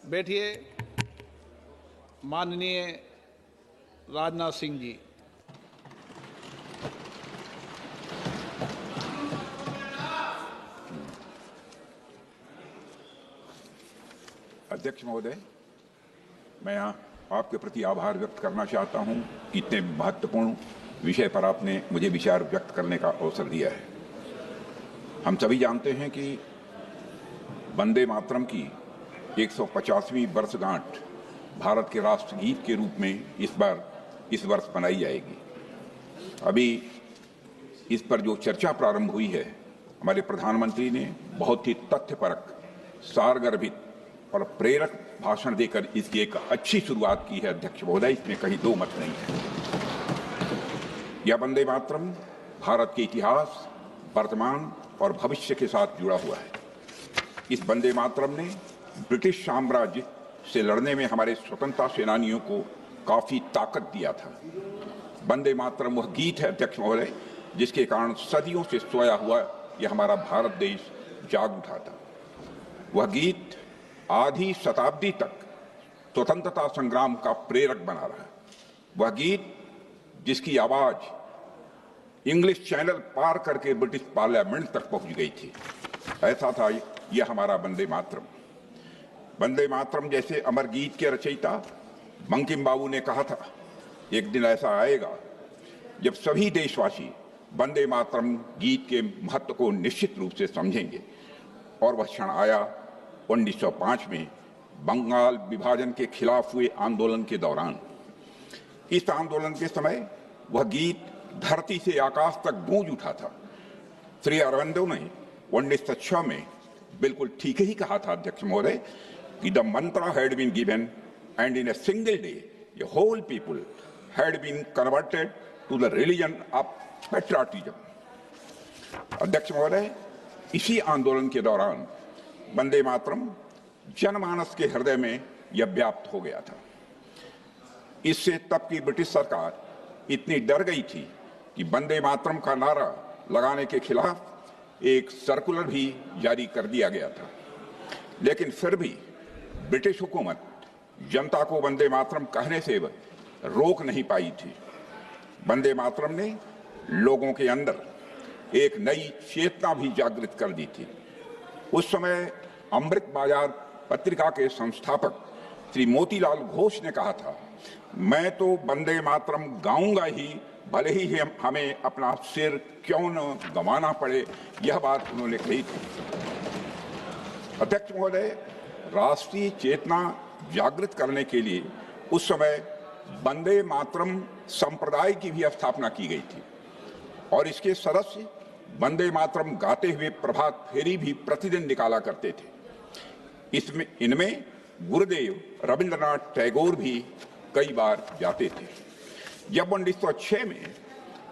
बैठिए। माननीय राजनाथ सिंह जी। अध्यक्ष महोदय, मैं आपके प्रति आभार व्यक्त करना चाहता हूं कि इतने महत्वपूर्ण विषय पर आपने मुझे विचार व्यक्त करने का अवसर दिया है। हम सभी जानते हैं कि वंदे मातरम की 150वीं वर्षगांठ भारत के राष्ट्रगीत के रूप में इस वर्ष मनाई जाएगी। अभी इस पर जो चर्चा प्रारंभ हुई है, हमारे प्रधानमंत्री ने बहुत ही तथ्यपरक, सारगर्भित और प्रेरक भाषण देकर इसकी एक अच्छी शुरुआत की है। अध्यक्ष महोदय, इसमें कहीं दो मत नहीं है। यह वंदे मातरम भारत के इतिहास, वर्तमान और भविष्य के साथ जुड़ा हुआ है। इस वंदे मातरम ने ब्रिटिश साम्राज्य से लड़ने में हमारे स्वतंत्रता सेनानियों को काफी ताकत दिया था। वंदे मातरम वह गीत है, अध्यक्ष महोदय, जिसके कारण सदियों से सोया हुआ यह हमारा भारत देश जाग उठा था। वह गीत आधी शताब्दी तक स्वतंत्रता संग्राम का प्रेरक बना रहा। वह गीत जिसकी आवाज इंग्लिश चैनल पार करके ब्रिटिश पार्लियामेंट तक पहुंच गई थी। ऐसा था यह हमारा वंदे मातरम। वंदे मातरम जैसे अमर गीत के रचयिता बंकिम बाबू ने कहा था, एक दिन ऐसा आएगा जब सभी देशवासी वंदे मातरम गीत के महत्व को निश्चित रूप से समझेंगे। और वह क्षण आया 1905 में बंगाल विभाजन के खिलाफ हुए आंदोलन के दौरान। इस आंदोलन के समय वह गीत धरती से आकाश तक गूंज उठा था। श्री अरविंदो ने 1906 में बिल्कुल ठीक ही कहा था, अध्यक्ष महोदय, कि the mantra had been given and in a single day the whole people had been converted to the religion of patriotism. अध्यक्ष महोदय, इसी आंदोलन के दौरान वंदे मातरम जनमानस के हृदय में यह व्याप्त हो गया था। इससे तब की ब्रिटिश सरकार इतनी डर गई थी कि वंदे मातरम का नारा लगाने के खिलाफ एक सर्कुलर भी जारी कर दिया गया था। लेकिन फिर भी ब्रिटिश हुकूमत जनता को वंदे मातरम कहने से रोक नहीं पाई थी। वंदे मातरम ने लोगों के अंदर एक नई चेतना भी जागृत कर दी थी। उस समय अमृत बाजार पत्रिका के संस्थापक श्री मोतीलाल घोष ने कहा था, मैं तो वंदे मातरम गाऊंगा ही, भले ही हमें अपना सिर क्यों न गंवाना पड़े। यह बात उन्होंने कही थी। अध्यक्ष महोदय, राष्ट्रीय चेतना जागृत करने के लिए उस समय वंदे मातरम संप्रदाय की भी स्थापना की गई थी और इसके सदस्य वंदे मातरम गाते हुए प्रभात फेरी भी प्रतिदिन निकाला करते थे। इनमें गुरुदेव रविंद्रनाथ टैगोर भी कई बार जाते थे। जब 1906 में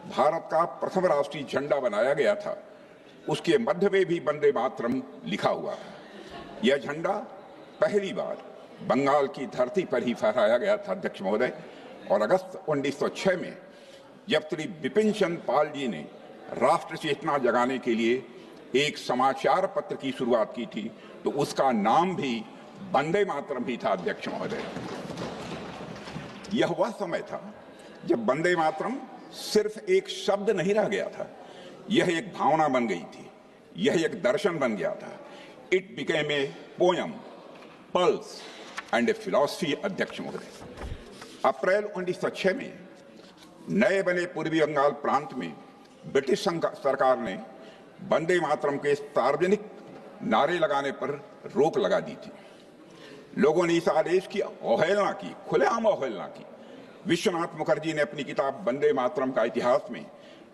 भारत का प्रथम राष्ट्रीय झंडा बनाया गया था, उसके मध्य में भी वंदे मातरम लिखा हुआ है। यह झंडा पहली बार बंगाल की धरती पर ही फहराया गया था, अध्यक्ष महोदय। और अगस्त 1906 में जब श्री बिपिन चंद्र पाल जी ने राष्ट्र चेतना जगाने के लिए एक समाचार पत्र की शुरुआत की थी, तो उसका नाम भी वंदे मातरम ही था, अध्यक्ष महोदय। यह वह समय था जब वंदे मातरम सिर्फ एक शब्द नहीं रह गया था, यह एक भावना बन गई थी, यह एक दर्शन बन गया था। It became a poem, pulse and A philosophy, अध्यक्ष महोदय। अप्रैल 1906 में नए बने पूर्वी बंगाल प्रांत में ब्रिटिश सरकार ने वंदे मातरम के सार्वजनिक नारे लगाने पर रोक लगा दी थी। लोगों ने इस आदेश की अवहेलना की, खुलेआम अवहेलना की। विश्वनाथ मुखर्जी ने अपनी किताब वंदे मातरम का इतिहास में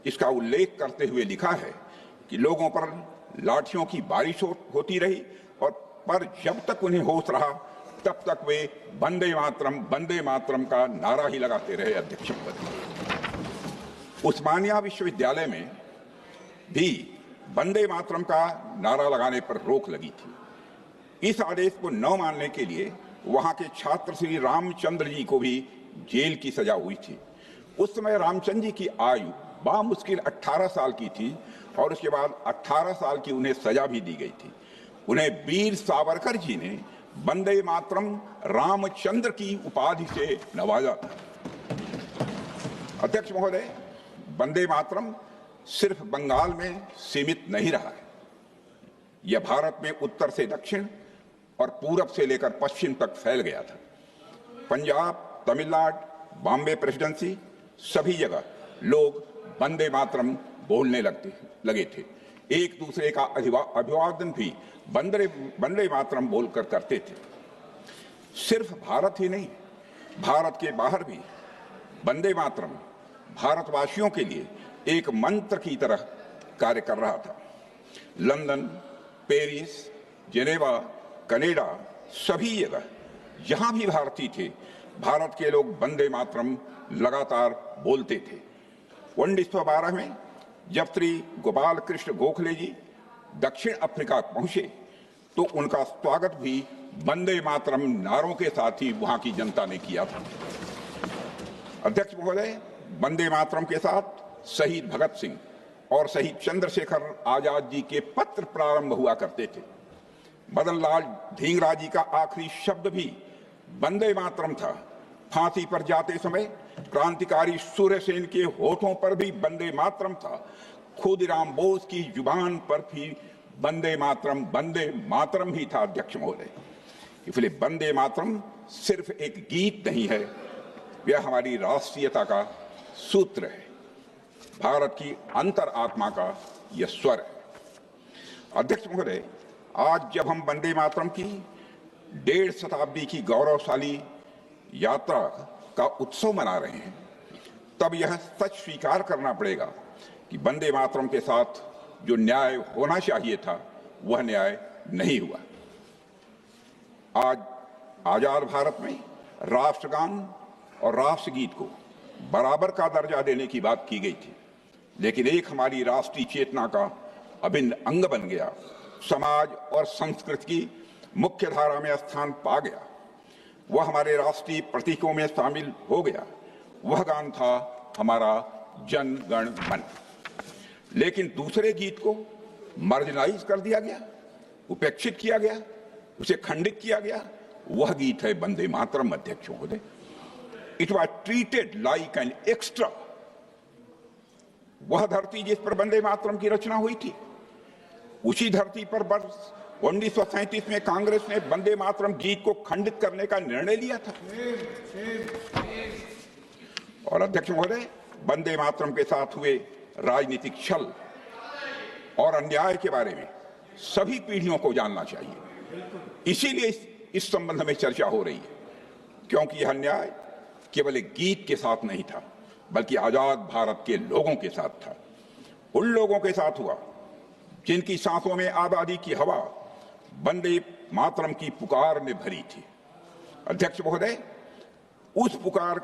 इसका उल्लेख करते हुए लिखा है कि लोगों पर लाठियों की बारिश होती रही पर जब तक उन्हें होश रहा तब तक वे वंदे मातरम का नारा ही लगाते रहे, अध्यक्ष महोदय। उस्मानिया विश्वविद्यालय में भी वंदे मातरम का नारा लगाने पर रोक लगी थी। इस आदेश को न मानने के लिए वहां के छात्र श्री रामचंद्र जी को भी जेल की सजा हुई थी। उस समय रामचंद्र जी की आयु बामुश्किल 18 साल की थी और उसके बाद 18 साल की उन्हें सजा भी दी गई थी। उन्हें वीर सावरकर जी ने वंदे मातरम रामचंद्र की उपाधि से नवाजा था। अध्यक्ष महोदय, वंदे मातरम सिर्फ बंगाल में सीमित नहीं रहा है। यह भारत में उत्तर से दक्षिण और पूरब से लेकर पश्चिम तक फैल गया था। पंजाब, तमिलनाडु, बॉम्बे प्रेसिडेंसी, सभी जगह लोग वंदे मातरम बोलने लगे थे। एक दूसरे का अभिवादन भी वंदे मातरम बोलकर करते थे। सिर्फ भारत ही नहीं, भारत के बाहर भी वंदे मातरम भारतवासियों के लिए एक मंत्र की तरह कार्य कर रहा था। लंदन, पेरिस, जेनेवा, कनाडा, सभी जगह जहां भी भारतीय थे, भारत के लोग वंदे मातरम लगातार बोलते थे। 1912 में जब श्री गोपाल कृष्ण गोखले जी दक्षिण अफ्रीका पहुंचे तो उनका स्वागत भी वंदे मातरम नारों के साथ ही वहां की जनता ने किया था। अध्यक्ष महोदय, वंदे मातरम के साथ शहीद भगत सिंह और शहीद चंद्रशेखर आजाद जी के पत्र प्रारंभ हुआ करते थे। मदन लाल ढींगरा जी का आखिरी शब्द भी वंदे मातरम था। फांसी पर जाते समय क्रांतिकारी सूर्यसेन के होठों पर भी वंदे मातरम था। खुदीराम बोस की जुबान पर भी वंदे मातरम ही था। अध्यक्ष महोदय, इसलिए वंदे मातरम सिर्फ एक गीत नहीं है, यह हमारी राष्ट्रीयता का सूत्र है, भारत की अंतर आत्मा का यह स्वर है। अध्यक्ष महोदय, आज जब हम वंदे मातरम की 1.5 शताब्दी की गौरवशाली यात्रा का उत्सव मना रहे हैं, तब यह सच स्वीकार करना पड़ेगा कि वंदे मातरम के साथ जो न्याय होना चाहिए था वह न्याय नहीं हुआ। आज आजाद भारत में राष्ट्रगान और राष्ट्रगीत को बराबर का दर्जा देने की बात की गई थी, लेकिन एक हमारी राष्ट्रीय चेतना का अभिन्न अंग बन गया, समाज और संस्कृति की मुख्य धारा में स्थान पा गया, वह हमारे राष्ट्रीय प्रतीकों में शामिल हो गया। वह गान था हमारा जन गण मन। लेकिन दूसरे गीत को मार्जिनाइज कर दिया गया, उपेक्षित किया गया, उसे खंडित किया गया। वह गीत है वंदे मातरम। अध्यक्ष महोदय, it was treated like an extra. वह धरती जिस पर वंदे मातरम की रचना हुई थी, उसी धरती पर वर्ष 1937 में कांग्रेस ने वंदे मातरम गीत को खंडित करने का निर्णय लिया था। और अध्यक्ष महोदय, वंदे मातरम के साथ हुए राजनीतिक छल और अन्याय के बारे में सभी पीढ़ियों को जानना चाहिए। इसीलिए इस संबंध में चर्चा हो रही है, क्योंकि यह अन्याय केवल एक गीत के साथ नहीं था, बल्कि आजाद भारत के लोगों के साथ था। उन लोगों के साथ हुआ जिनकी सांसों में आजादी की हवा वंदे मातरम की पुकार ने भरी थी। अध्यक्ष महोदय, उस पुकार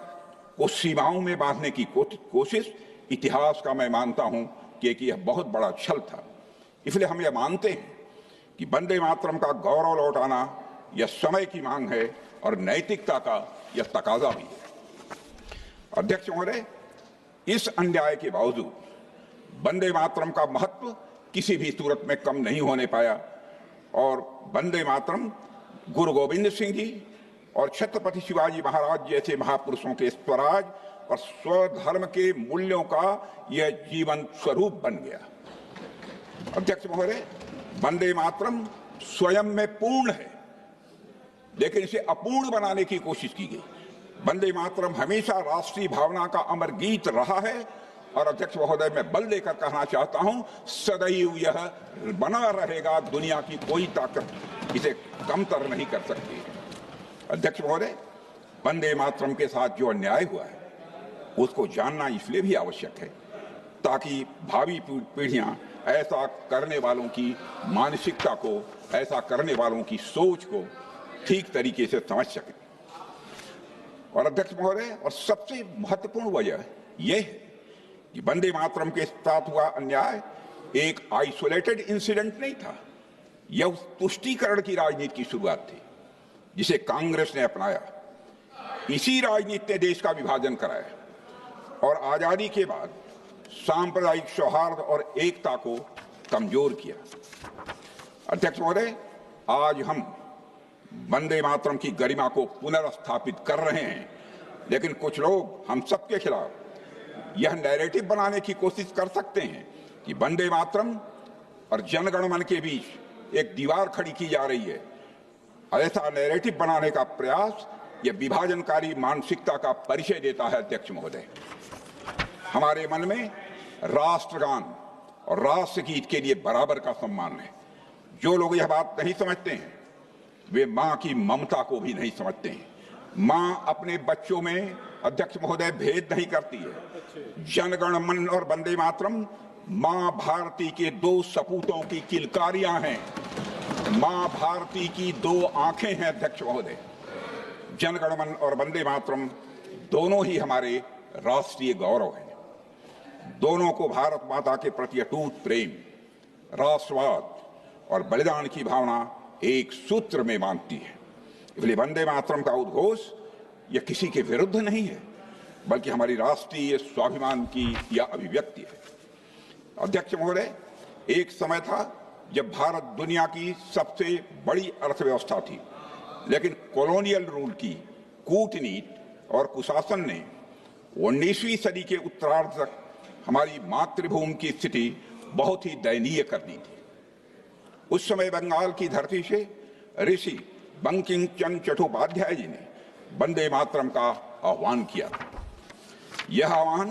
को सीमाओं में बांधने की कोशिश इतिहास का मैं मानता हूं कि यह बहुत बड़ा छल था। इसलिए हम यह मानते हैं कि वंदे मातरम का गौरव लौटाना यह समय की मांग है और नैतिकता का यह तकाजा भी है। अध्यक्ष महोदय, इस अन्याय के बावजूद वंदे मातरम का महत्व किसी भी सूरत में कम नहीं होने पाया और वंदे मातरम गुरु गोविंद सिंह जी और छत्रपति शिवाजी महाराज जैसे महापुरुषों के स्वराज और स्वधर्म के मूल्यों का यह जीवन स्वरूप बन गया। अध्यक्ष महोदय, वंदे मातरम स्वयं में पूर्ण है, लेकिन इसे अपूर्ण बनाने की कोशिश की गई। वंदे मातरम हमेशा राष्ट्रीय भावना का अमर गीत रहा है और अध्यक्ष महोदय, मैं बल देकर कहना चाहता हूं, सदैव यह बना रहेगा। दुनिया की कोई ताकत इसे कमतर नहीं कर सकती। अध्यक्ष महोदय, वंदे मातरम के साथ जो अन्याय हुआ है उसको जानना इसलिए भी आवश्यक है ताकि भावी पीढ़ियां ऐसा करने वालों की मानसिकता को, ऐसा करने वालों की सोच को ठीक तरीके से समझ सकें। और अध्यक्ष महोदय, और सबसे महत्वपूर्ण वजह यह है कि वंदे मातरम के साथ हुआ अन्याय एक आइसोलेटेड इंसिडेंट नहीं था। यह तुष्टीकरण की राजनीति की शुरुआत थी जिसे कांग्रेस ने अपनाया। इसी राजनीति ने देश का विभाजन कराया और आजादी के बाद सांप्रदायिक सौहार्द और एकता को कमजोर किया। अध्यक्ष महोदय, आज हम वंदे मातरम की गरिमा को पुनर्स्थापित कर रहे हैं, लेकिन कुछ लोग हम सबके खिलाफ यह नैरेटिव बनाने की कोशिश कर सकते हैं कि वंदे मातरम और जनगण मन के बीच एक दीवार खड़ी की जा रही है। ऐसा नैरेटिव बनाने का प्रयास यह विभाजनकारी मानसिकता का परिचय देता है। अध्यक्ष महोदय, हमारे मन में राष्ट्रगान और राष्ट्रगीत के लिए बराबर का सम्मान है। जो लोग यह बात नहीं समझते हैं वे मां की ममता को भी नहीं समझते हैं। मां अपने बच्चों में, अध्यक्ष महोदय, भेद नहीं करती है। जनगण मन और वंदे मातरम मां भारती के दो सपूतों की किलकारियां हैं। मां भारती की दो आंखें हैं। अध्यक्ष महोदय, जनगण मन और वंदे मातरम दोनों ही हमारे राष्ट्रीय गौरव हैं। दोनों को भारत माता के प्रति अटूट प्रेम, राष्ट्रवाद और बलिदान की भावना एक सूत्र में बांधती है। इसलिए वंदे मातरम का उद्घोष यह किसी के विरुद्ध नहीं है, बल्कि हमारी राष्ट्रीय स्वाभिमान की यह अभिव्यक्ति है। अध्यक्ष महोदय, एक समय था जब भारत दुनिया की सबसे बड़ी अर्थव्यवस्था थी, लेकिन कॉलोनियल रूल की कूटनीति और कुशासन ने 19वीं सदी के उत्तरार्ध तक हमारी मातृभूमि की स्थिति बहुत ही दयनीय कर दी थी। उस समय बंगाल की धरती से ऋषि बंकिम चंद्र चट्टोपाध्याय जी ने वंदे मातरम का आह्वान किया था। यह आह्वान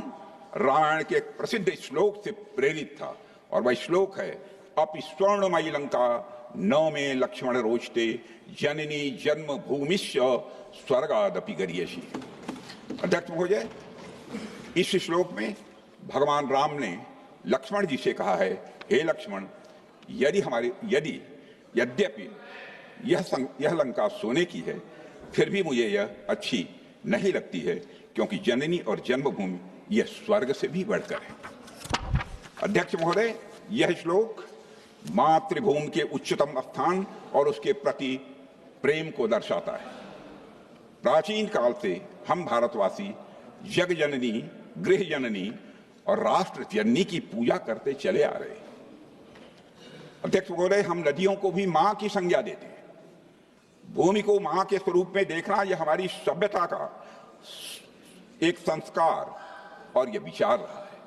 रामायण के एक प्रसिद्ध श्लोक से प्रेरित था, और वह श्लोक है, अपि स्वर्णमयी लंका न में लक्ष्मण रोचते जननी जन्म भूमिश्च स्वर्गादपि गरीयसी। अध्यक्ष महोदय, इस श्लोक में भगवान राम ने लक्ष्मण जी से कहा है, हे लक्ष्मण, यद्यपि यह लंका सोने की है, फिर भी मुझे यह अच्छी नहीं लगती है, क्योंकि जननी और जन्मभूमि यह स्वर्ग से भी बढ़कर है। अध्यक्ष महोदय, यह श्लोक मातृभूमि के उच्चतम स्थान और उसके प्रति प्रेम को दर्शाता है। प्राचीन काल से हम भारतवासी जग जननी, गृह जननी और राष्ट्र जननी की पूजा करते चले आ रहे हैं। अध्यक्ष महोदय, हम नदियों को भी मां की संज्ञा देते हैं। भूमि को मां के स्वरूप में देखना यह हमारी सभ्यता का एक संस्कार और यह विचार रहा है।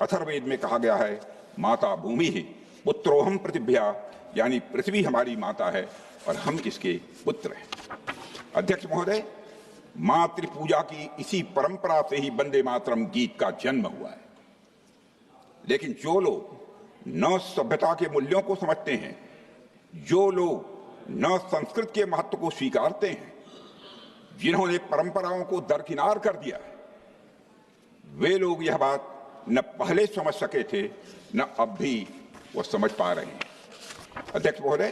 अथर्ववेद में कहा गया है, माता भूमि ही पुत्रोहम पृथिव्या, यानी पृथ्वी हमारी माता है और हम इसके पुत्र हैं। अध्यक्ष महोदय, मातृ पूजा की इसी परंपरा से ही वंदे मातरम गीत का जन्म हुआ है। लेकिन जो लोग न सभ्यता के मूल्यों को समझते हैं, जो लोग न संस्कृत के महत्व को स्वीकारते हैं, जिन्होंने परंपराओं को दरकिनार कर दिया है, वे लोग यह बात न पहले समझ सके थे, न अब भी वो समझ पा रहे हैं। अध्यक्ष महोदय,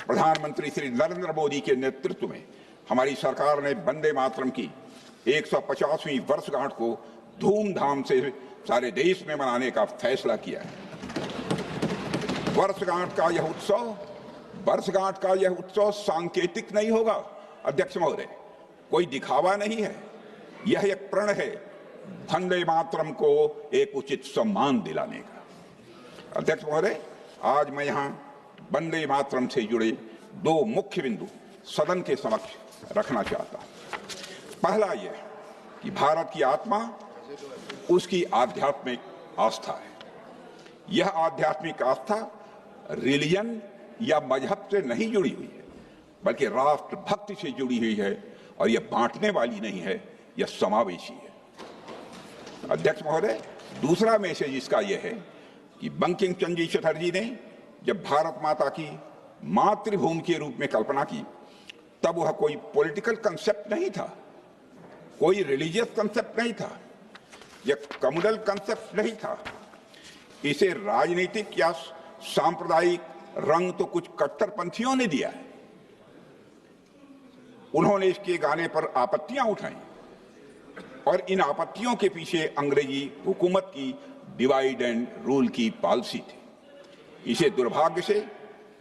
प्रधानमंत्री श्री नरेंद्र मोदी के नेतृत्व में हमारी सरकार ने वंदे मातरम की 150वीं वर्षगांठ को धूमधाम से सारे देश में मनाने का फैसला किया है। वर्षगांठ का यह उत्सव सांकेतिक नहीं होगा। अध्यक्ष महोदय, कोई दिखावा नहीं है, यह एक प्रण है वंदे मातरम को एक उचित सम्मान दिलाने का। अध्यक्ष महोदय, आज मैं यहाँ वंदे मातरम से जुड़े दो मुख्य बिंदु सदन के समक्ष रखना चाहता हूं। पहला यह कि भारत की आत्मा उसकी आध्यात्मिक आस्था है। यह आध्यात्मिक आस्था रिलीजन या मजहब से नहीं जुड़ी हुई है, बल्कि राष्ट्र भक्ति से जुड़ी हुई है, और यह बांटने वाली नहीं है, यह समावेशी है। अध्यक्ष महोदय, दूसरा मैसेज इसका यह है कि बंकिम चंद्र चटर्जी ने जब भारत माता की मातृभूमि के रूप में कल्पना की, तब वह कोई पॉलिटिकल कंसेप्ट नहीं था, कोई रिलीजियस कंसेप्ट नहीं था, यह कम्युनल कंसेप्ट नहीं था। इसे राजनीतिक या सांप्रदायिक रंग तो कुछ कट्टरपंथियों ने दिया है। उन्होंने इसके गाने पर आपत्तियां उठाई, और इन आपत्तियों के पीछे अंग्रेजी हुकूमत की डिवाइड एंड रूल की पॉलिसी थी। इसे दुर्भाग्य से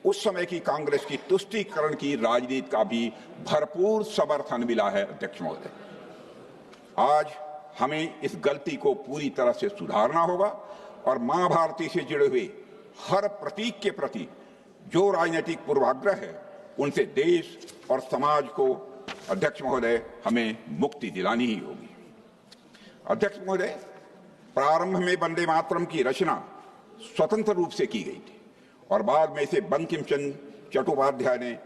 उस समय की कांग्रेस की तुष्टीकरण की राजनीति का भी भरपूर समर्थन मिला है। अध्यक्ष महोदय, आज हमें इस गलती को पूरी तरह से सुधारना होगा, और मां भारती से जुड़े हुए हर प्रतीक के प्रति जो राजनीतिक पूर्वाग्रह है, उनसे देश और समाज को अध्यक्ष महोदय हमें मुक्ति दिलानी ही होगी। अध्यक्ष महोदय, प्रारंभ में वंदे मातरम की रचना स्वतंत्र रूप से की गई थी और बाद में इसे बंकिम चंद्र चट्टोपाध्याय ने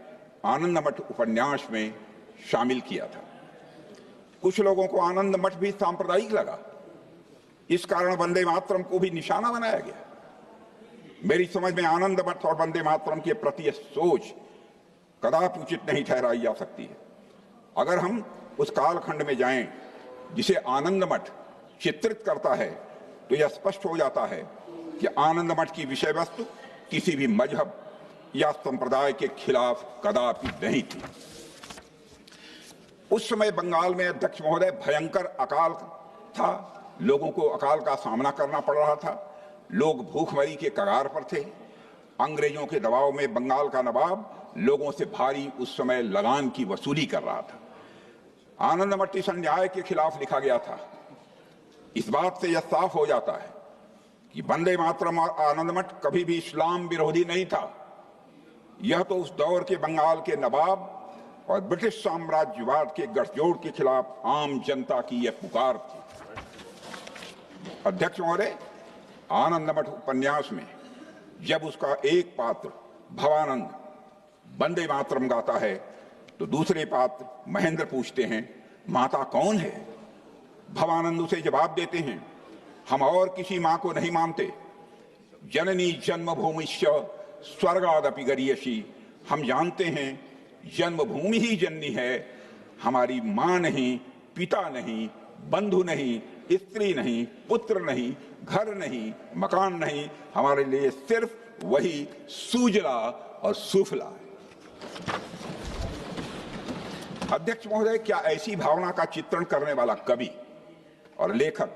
आनंद मठ उपन्यास में शामिल किया था। कुछ लोगों को आनंद मठ भी सांप्रदायिक लगा, इस कारण वंदे मातरम को भी निशाना बनाया गया। मेरी समझ में आनंद मठ और वंदे मातरम के प्रति यह सोच कदापि उचित नहीं ठहराई जा सकती है। अगर हम उस कालखंड में जाएं जिसे आनंद मठ चित्रित करता है तो यह स्पष्ट हो जाता है कि आनंद मठ की विषय वस्तु किसी भी मजहब या संप्रदाय के खिलाफ कदापि नहीं थी। उस समय बंगाल में अध्यक्ष महोदय भयंकर अकाल था, लोगों को अकाल का सामना करना पड़ रहा था, लोग भूखमरी के कगार पर थे। अंग्रेजों के दबाव में बंगाल का नवाब लोगों से भारी उस समय लगान की वसूली कर रहा था। आनंद मठ इस अन्याय के खिलाफ लिखा गया था। इस बात से यह साफ हो जाता है कि वंदे मातरम और आनंद मठ कभी भी इस्लाम विरोधी नहीं था। यह तो उस दौर के बंगाल के नवाब और ब्रिटिश साम्राज्यवाद के गठजोड़ के खिलाफ आम जनता की यह पुकार थी। अध्यक्ष महोदय, आनंद मठ उपन्यास में जब उसका एक पात्र भवानंद वंदे मातरम गाता है तो दूसरे पात्र महेंद्र पूछते हैं, माता कौन है? भवानंद उसे जवाब देते हैं, हम और किसी मां को नहीं मानते। जननी जन्मभूमिश्च स्वर्गादपि गरीयसी। हम जानते हैं जन्मभूमि ही जननी है, हमारी मां नहीं, पिता नहीं, बंधु नहीं, स्त्री नहीं, पुत्र नहीं, घर नहीं, मकान नहीं, हमारे लिए सिर्फ वही सुजला और सुफला है। अध्यक्ष महोदय, क्या ऐसी भावना का चित्रण करने वाला कवि और लेखक,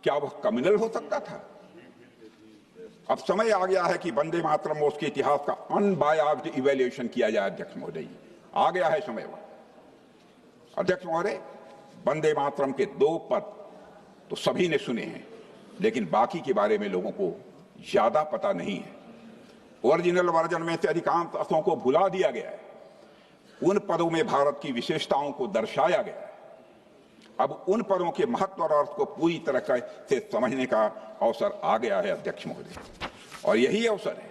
क्या वह कम्युनल हो सकता था? अब समय आ गया है कि वंदे मातरम और उसके इतिहास का अनबायास्ड इवैल्यूएशन किया जाए। अध्यक्ष महोदय, आ गया है समय वह। अध्यक्ष महोदय, वंदे मातरम के 2 पद तो सभी ने सुने हैं, लेकिन बाकी के बारे में लोगों को ज्यादा पता नहीं है। ओरिजिनल वर्जन में से अधिकांश अर्थों को भुला दिया गया है। उन पदों में भारत की विशेषताओं को दर्शाया गया है। अब उन पदों के महत्व और अर्थ को पूरी तरह से समझने का अवसर आ गया है अध्यक्ष महोदय, और यही अवसर है।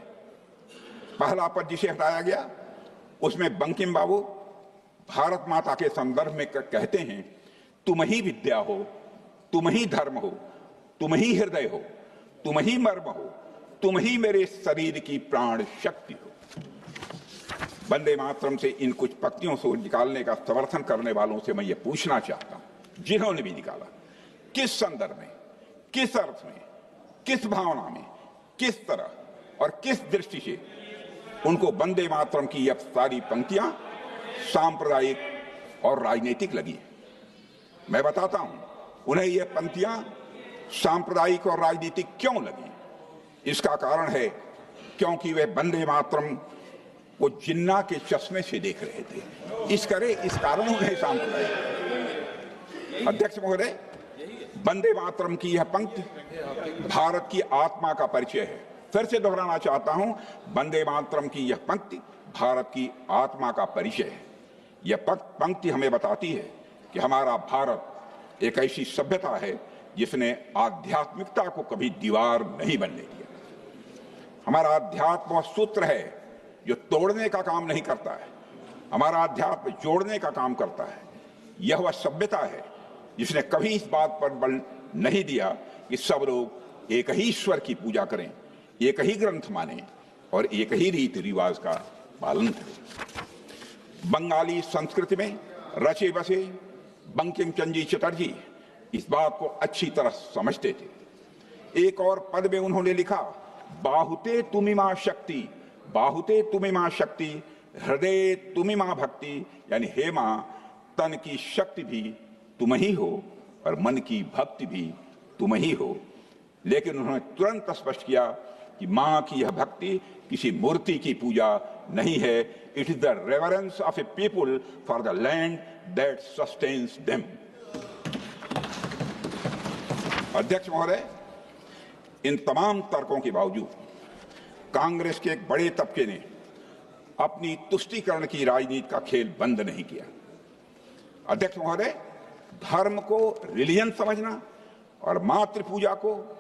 पहला पद जिसे हटाया गया उसमें बंकिम बाबू भारत माता के संदर्भ में कहते हैं, तुम ही विद्या हो, तुम ही धर्म हो, तुम ही हृदय हो, तुम ही मर्म हो, तुम ही मेरे शरीर की प्राण शक्ति हो। वंदे मातरम से इन कुछ पंक्तियों से निकालने का समर्थन करने वालों से मैं ये पूछना चाहता हूं, जिन्होंने भी निकाला, किस संदर्भ में, किस अर्थ में, किस भावना में, किस तरह और किस दृष्टि से उनको वंदे मातरम की यह सारी पंक्तियां सांप्रदायिक और राजनीतिक लगी? मैं बताता हूं उन्हें यह पंक्तियां सांप्रदायिक और राजनीतिक क्यों लगी। इसका कारण है क्योंकि वे वंदे मातरम को जिन्ना के चश्मे से देख रहे थे। इस कारण उन्हें सांप्रदायिक। अध्यक्ष महोदय, वंदे मातरम की यह पंक्ति भारत की आत्मा का परिचय है। फिर से दोहराना चाहता हूं, वंदे मातरम की यह पंक्ति भारत की आत्मा का परिचय है। यह पंक्ति हमें बताती है कि हमारा भारत एक ऐसी सभ्यता है जिसने आध्यात्मिकता को कभी दीवार नहीं बनने दिया। हमारा अध्यात्म वह सूत्र है जो तोड़ने का काम नहीं करता है, हमारा अध्यात्म जोड़ने का काम करता है। यह वह सभ्यता है जिसने कभी इस बात पर बल नहीं दिया कि सब लोग एक ही ईश्वर की पूजा करें, एक ही ग्रंथ माने और एक ही रीति रिवाज का पालन करें। बंगाली संस्कृति में रचे बसे बंकिम चंद्र चटर्जी इस बात को अच्छी तरह समझते थे। एक और पद में उन्होंने लिखा, बाहुते तुमी मां शक्ति, बाहुते तुमी मां शक्ति, हृदय तुमी मां भक्ति, यानी हे मां, तन की शक्ति भी तुम ही हो और मन की भक्ति भी तुम ही हो। लेकिन उन्होंने तुरंत स्पष्ट किया कि मां की यह भक्ति किसी मूर्ति की पूजा नहीं है, it is the reverence of A people for the land that sustains them. अध्यक्ष महोदय, इन तमाम तर्कों के बावजूद कांग्रेस के एक बड़े तबके ने अपनी तुष्टीकरण की राजनीति का खेल बंद नहीं किया। अध्यक्ष महोदय, धर्म को रिलीजन समझना और मातृ पूजा को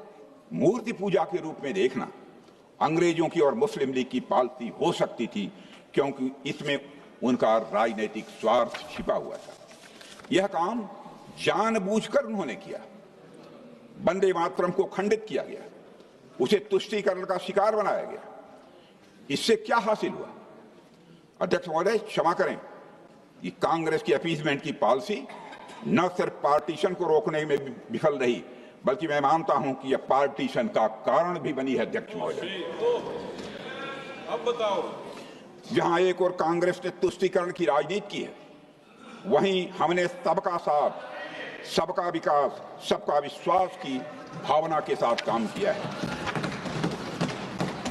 मूर्ति पूजा के रूप में देखना अंग्रेजों की और मुस्लिम लीग की पॉलिसी हो सकती थी, क्योंकि इसमें उनका राजनीतिक स्वार्थ छिपा हुआ था। यह काम जानबूझकर उन्होंने किया। वंदे मातरम को खंडित किया गया, उसे तुष्टीकरण का शिकार बनाया गया। इससे क्या हासिल हुआ? अध्यक्ष महोदय, क्षमा करें, ये कांग्रेस की अपीजमेंट की पॉलिसी न सिर्फ पार्टीशन को रोकने में विफल रही, बल्कि मैं मानता हूं कि यह पार्टीशन का कारण भी बनी है। अध्यक्ष महोदय, अब बताओ, जहां एक और कांग्रेस ने तुष्टीकरण की राजनीति की है, वहीं हमने सबका साथ, सबका विकास, सबका विश्वास की भावना के साथ काम किया है।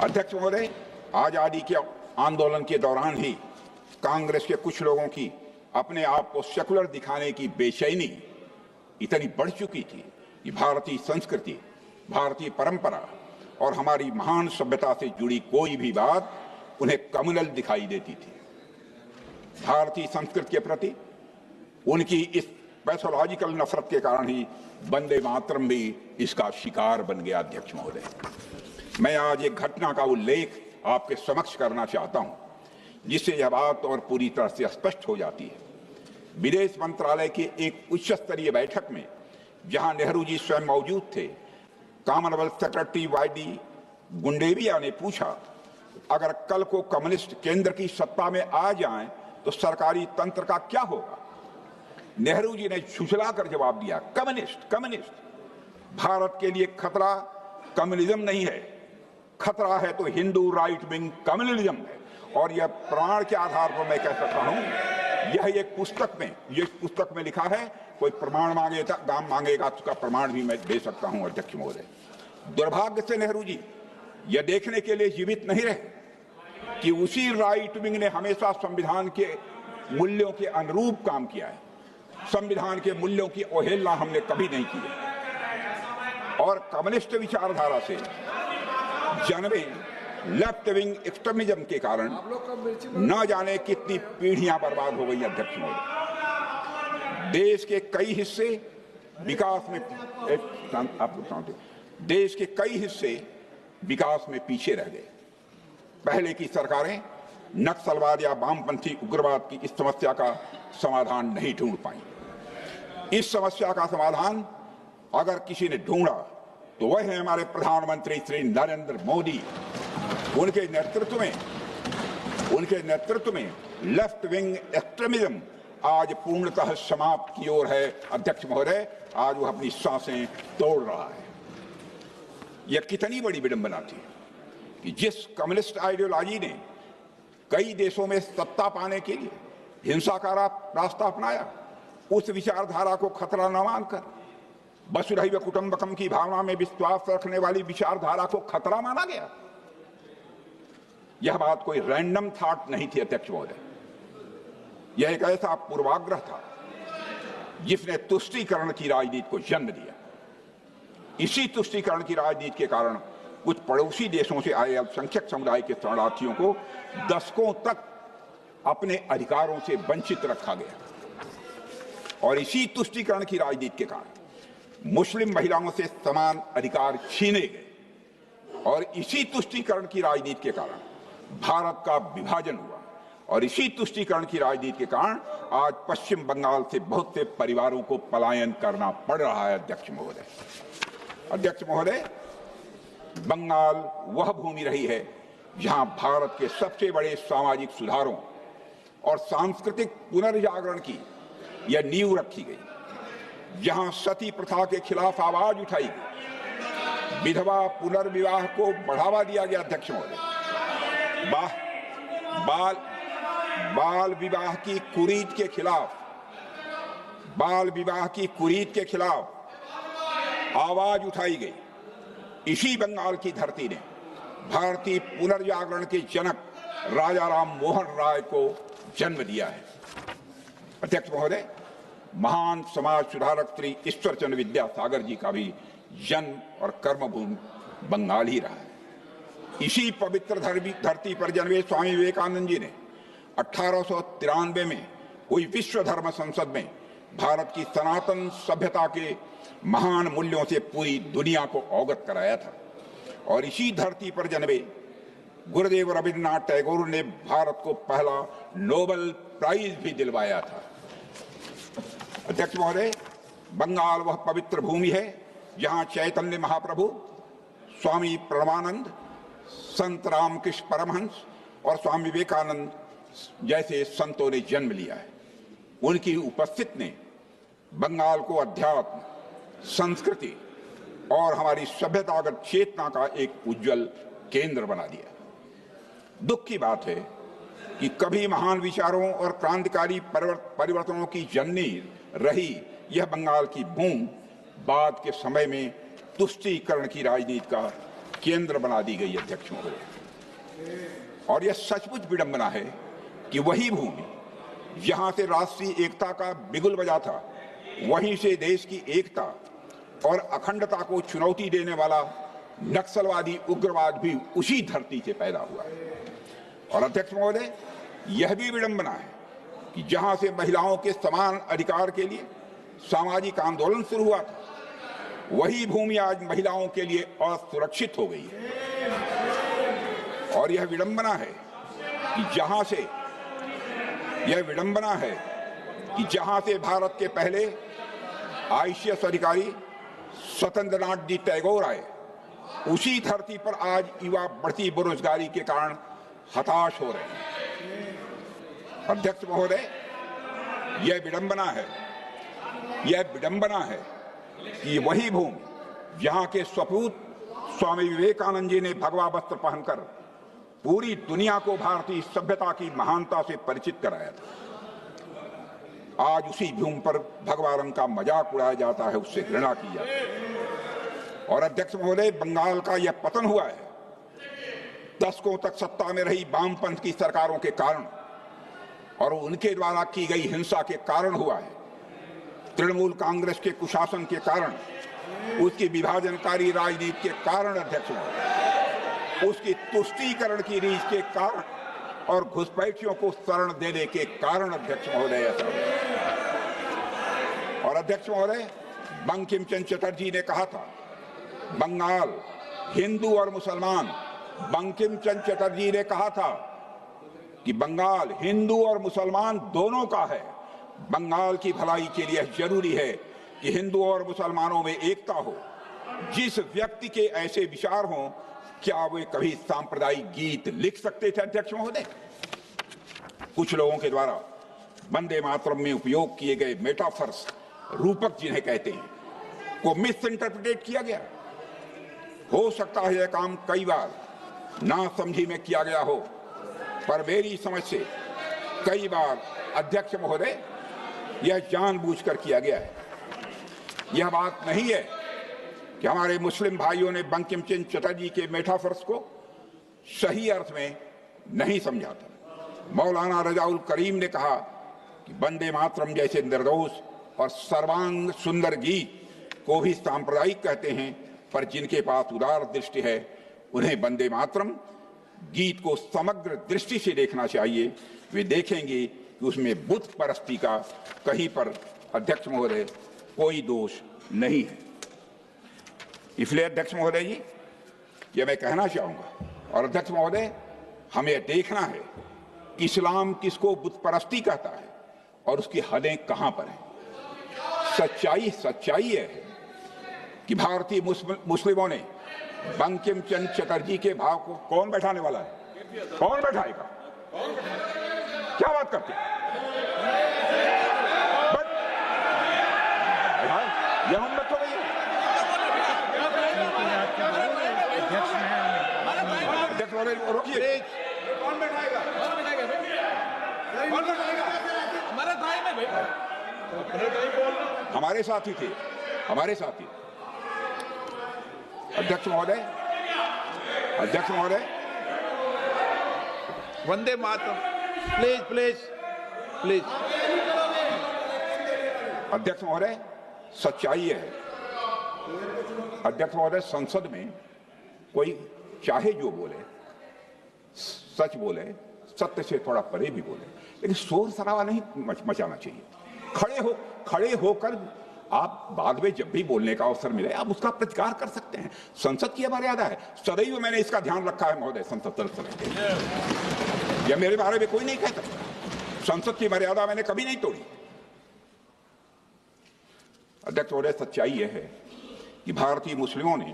अध्यक्ष महोदय, आजादी के आंदोलन के दौरान ही कांग्रेस के कुछ लोगों की अपने आप को सेकुलर दिखाने की बेचैनी इतनी बढ़ चुकी थी कि भारतीय संस्कृति, भारतीय परंपरा और हमारी महान सभ्यता से जुड़ी कोई भी बात उन्हें कम्युनल दिखाई देती थी। भारतीय संस्कृति के प्रति उनकी इस पैथोलॉजिकल नफरत के कारण ही वंदे मातरम भी इसका शिकार बन गया। अध्यक्ष महोदय, मैं आज एक घटना का उल्लेख आपके समक्ष करना चाहता हूं, जिससे यह बात और पूरी तरह से स्पष्ट हो जाती है। विदेश मंत्रालय की एक उच्च स्तरीय बैठक में, जहां नेहरू जी स्वयं मौजूद थे, कॉमनवेल्थ सेक्रेटरी वाईडी गुंडेविया ने पूछा, अगर कल को कम्युनिस्ट केंद्र की सत्ता में आ जाएं तो सरकारी तंत्र का क्या होगा? नेहरू जी ने झुठलाकर जवाब दिया, कम्युनिस्ट कम्युनिस्ट। भारत के लिए खतरा कम्युनिज्म नहीं है, खतरा है तो हिंदू राइट विंग कम्युनिज्म है। और यह प्रमाण के आधार पर मैं कह सकता हूं, यह एक पुस्तक में लिखा है। कोई प्रमाण मांगेगा, दाम मांगेगा, उसका प्रमाण भी मैं दे सकता हूं। अध्यक्ष महोदय, दुर्भाग्य से नेहरू जी यह देखने के लिए जीवित नहीं रहे कि उसी राइट विंग ने हमेशा संविधान के मूल्यों के अनुरूप काम किया है। संविधान के मूल्यों की अवहेलना हमने कभी नहीं की है। और कम्युनिस्ट विचारधारा से जन्मे लेफ्ट विंग एक्सट्रीमिज्म के कारण न जाने कितनी पीढ़ियां बर्बाद हो गई। अध्यक्ष महोदय, देश के कई हिस्से विकास में देश के कई हिस्से विकास में पीछे रह गए। पहले की सरकारें नक्सलवाद या वामपंथी उग्रवाद की इस समस्या का समाधान नहीं ढूंढ पाई। इस समस्या का समाधान अगर किसी ने ढूंढा तो वह है हमारे प्रधानमंत्री श्री नरेंद्र मोदी। उनके नेतृत्व में लेफ्ट विंग एक्सट्रीमिज्म आज पूर्णतः समाप्त की ओर है। अध्यक्ष महोदय, आज वह अपनी सांसें तोड़ रहा है। यह कितनी बड़ी विडंबना थी कि जिस कम्युनिस्ट आइडियोलॉजी ने कई देशों में सत्ता पाने के लिए हिंसा का रास्ता अपनाया, उस विचारधारा को खतरा न मानकर वसुधैव कुटुंबकम की भावना में विश्वास रखने वाली विचारधारा को खतरा माना गया। यह बात कोई रैंडम थॉट नहीं थी। अध्यक्ष महोदय, यह एक ऐसा पूर्वाग्रह था जिसने तुष्टीकरण की राजनीति को जन्म दिया। इसी तुष्टीकरण की राजनीति के कारण कुछ पड़ोसी देशों से आए अल्पसंख्यक समुदाय के शरणार्थियों को दशकों तक अपने अधिकारों से वंचित रखा गया। और इसी तुष्टीकरण की राजनीति के कारण मुस्लिम महिलाओं से समान अधिकार छीने गए। और इसी तुष्टीकरण की राजनीति के कारण भारत का विभाजन हुआ। और इसी तुष्टीकरण की राजनीति के कारण आज पश्चिम बंगाल से बहुत से परिवारों को पलायन करना पड़ रहा है। अध्यक्ष महोदय, बंगाल वह भूमि रही है जहां भारत के सबसे बड़े सामाजिक सुधारों और सांस्कृतिक पुनर्जागरण की यह नींव रखी गई, जहां सती प्रथा के खिलाफ आवाज उठाई गई, विधवा पुनर्विवाह को बढ़ावा दिया गया। अध्यक्ष महोदय, बाल विवाह की कुरीत के खिलाफ आवाज उठाई गई। इसी बंगाल की धरती ने भारतीय पुनर्जागरण के जनक राजा राम मोहन राय को जन्म दिया है। अध्यक्ष महोदय, महान समाज सुधारक श्री ईश्वर चंद्र विद्यासागर जी का भी जन्म और कर्मभूमि बंगाल ही रहा है। इसी पवित्र धरती पर जन्मे स्वामी विवेकानंद जी ने 1893 में हुई विश्व धर्म संसद में भारत की सनातन सभ्यता के महान मूल्यों से पूरी दुनिया को अवगत कराया था। और इसी धरती पर जन्मे गुरुदेव रविन्द्रनाथ टैगोर ने भारत को पहला नोबेल प्राइज भी दिलवाया था। अध्यक्ष महोदय, बंगाल वह पवित्र भूमि है जहां चैतन्य महाप्रभु, स्वामी प्रणवानंद, संत रामकृष्ण परमहंस और स्वामी विवेकानंद जैसे संतों ने जन्म लिया है। उनकी उपस्थिति ने बंगाल को अध्यात्म, संस्कृति और हमारी सभ्यतागत चेतना का एक उज्जवल केंद्र बना दिया। दुख की बात है कि कभी महान विचारों और क्रांतिकारी परिवर्तनों की जननी रही यह बंगाल की भूमि बाद के समय में तुष्टीकरण की राजनीति का केंद्र बना दी गई। अध्यक्ष महोदय, और यह सचमुच विडंबना है कि वही भूमि जहां से राष्ट्रीय एकता का बिगुल बजा था, वहीं से देश की एकता और अखंडता को चुनौती देने वाला नक्सलवादी उग्रवाद भी उसी धरती से पैदा हुआ है। और अध्यक्ष महोदय, यह भी विडंबना है कि जहां से महिलाओं के समान अधिकार के लिए सामाजिक आंदोलन शुरू हुआ था, वही भूमि आज महिलाओं के लिए असुरक्षित हो गई है। और यह विडंबना है कि जहां से भारत के पहले आईसीएस अधिकारी स्वतंत्रनाथ जी टैगोर आए, उसी धरती पर आज युवा बढ़ती बेरोजगारी के कारण हताश हो रहे हैं। अध्यक्ष महोदय, यह विडंबना है कि वही भूमि जहां के सपूत स्वामी विवेकानंद जी ने भगवा वस्त्र पहनकर पूरी दुनिया को भारतीय सभ्यता की महानता से परिचित कराया था, आज उसी भूमि पर भगवा रंग का मजाक उड़ाया जाता है, उससे घृणा की जाती है। और अध्यक्ष महोदय, बंगाल का यह पतन हुआ है दशकों तक सत्ता में रही वामपंथ की सरकारों के कारण और उनके द्वारा की गई हिंसा के कारण हुआ है। तृणमूल कांग्रेस के कुशासन के कारण, उसकी विभाजनकारी राजनीति के कारण, अध्यक्ष महोदय, उसकी तुष्टीकरण की रीत के कारण और घुसपैठियों को शरण देने के कारण, अध्यक्ष महोदय, ऐसा और अध्यक्ष महोदय, बंकिम चंद्र चटर्जी ने कहा था बंगाल हिंदू और मुसलमान, बंकिम चंद्र चटर्जी ने कहा था कि बंगाल हिंदू और मुसलमान दोनों का है। बंगाल की भलाई के लिए जरूरी है कि हिंदू और मुसलमानों में एकता हो। जिस व्यक्ति के ऐसे विचार हों, क्या वे कभी सांप्रदायिक गीत लिख सकते थे? अध्यक्ष महोदय, कुछ लोगों के द्वारा वंदे मातरम में उपयोग किए गए मेटाफर्स, रूपक जिन्हें कहते हैं, को मिस इंटरप्रिटेट किया गया। हो सकता है यह काम कई बार ना समझी में किया गया हो, पर मेरी समझ से कई बार, अध्यक्ष महोदय, यह जानबूझकर किया गया है। यह बात नहीं है कि हमारे मुस्लिम भाइयों ने बंकिम चंद्र चटर्जी के मेटाफर्स को सही अर्थ में नहीं समझा था। मौलाना रजाउल करीम ने कहा कि वंदे मातरम जैसे निर्दोष और सर्वांग सुंदर गीत को भी सांप्रदायिक कहते हैं, पर जिनके पास उदार दृष्टि है उन्हें वंदे मातरम गीत को समग्र दृष्टि से देखना चाहिए। वे देखेंगे कि उसमें बुत परस्ती का कहीं पर, अध्यक्ष महोदय, कोई दोष नहीं है। इसलिए अध्यक्ष महोदय जी, ये मैं कहना चाहूंगा, और अध्यक्ष महोदय, हमें देखना है कि इस्लाम किसको बुत परस्ती कहता है और उसकी हदें कहां पर हैं। सच्चाई है कि भारतीय मुस्लिमों ने बंकिम चंद्र चटर्जी के भाव को कौन बैठाने वाला है? कौन बैठाएगा? क्या बात करते हैं? यह हम मत हो गई। रोकिए, कौन बैठाएगा? हमारे भाई में भाई, हमारे साथी थे, हमारे साथी। अध्यक्ष महोदय, वंदे मातरम, प्लीज। अध्यक्ष महोदय, सच्चाई है। अध्यक्ष महोदय, संसद में कोई चाहे जो बोले, सच बोले, सत्य से थोड़ा परे भी बोले, लेकिन शोर शराबा नहीं मचाना चाहिए। खड़े होकर आप बाद में जब भी बोलने का अवसर मिले आप उसका प्रतिकार कर सकते हैं। संसद की मर्यादा है, सदैव मैंने इसका ध्यान रखा है महोदय। संसद यह मेरे बारे में कोई नहीं कह सकता। संसद की मर्यादा मैंने कभी नहीं तोड़ी। अध्यक्ष महोदय, सच्चाई यह है कि भारतीय मुस्लिमों ने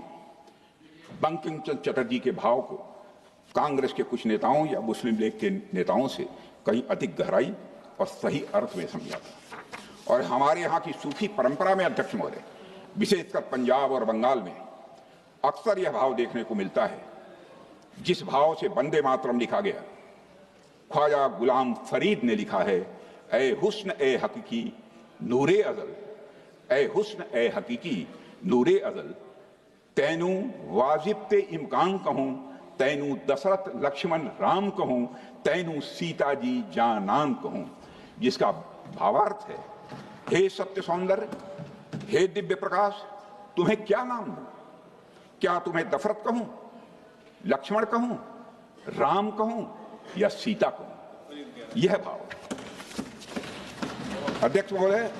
बंकिम चंद्र चटर्जी के भाव को कांग्रेस के कुछ नेताओं या मुस्लिम लीग के नेताओं से कहीं अधिक गहराई और सही अर्थ में समझा था। और हमारे यहाँ की सूफी परंपरा में अध्यक्ष महोदय, विशेषकर पंजाब और बंगाल में अक्सर यह भाव देखने को मिलता है। जिस भाव से वंदे मातरम लिखा गया, ख्वाजा गुलाम फरीद ने लिखा है, ए हुस्न ए हकीकी नूरे अजल, ए हुस्न ए हकीकी नूरे अजल, तैनू वाजिब ते इमकान कहूं, तैनू दशरथ लक्ष्मण राम कहूं, तैनू सीता जी जानान कहूं। जिसका भावार्थ है, हे सत्य सौंदर्य, हे दिव्य प्रकाश, तुम्हें क्या नाम दूं? क्या तुम्हें दशरथ कहूं, लक्ष्मण कहूं, राम कहूं या सीता कहूं? यह भाव। अध्यक्ष महोदय,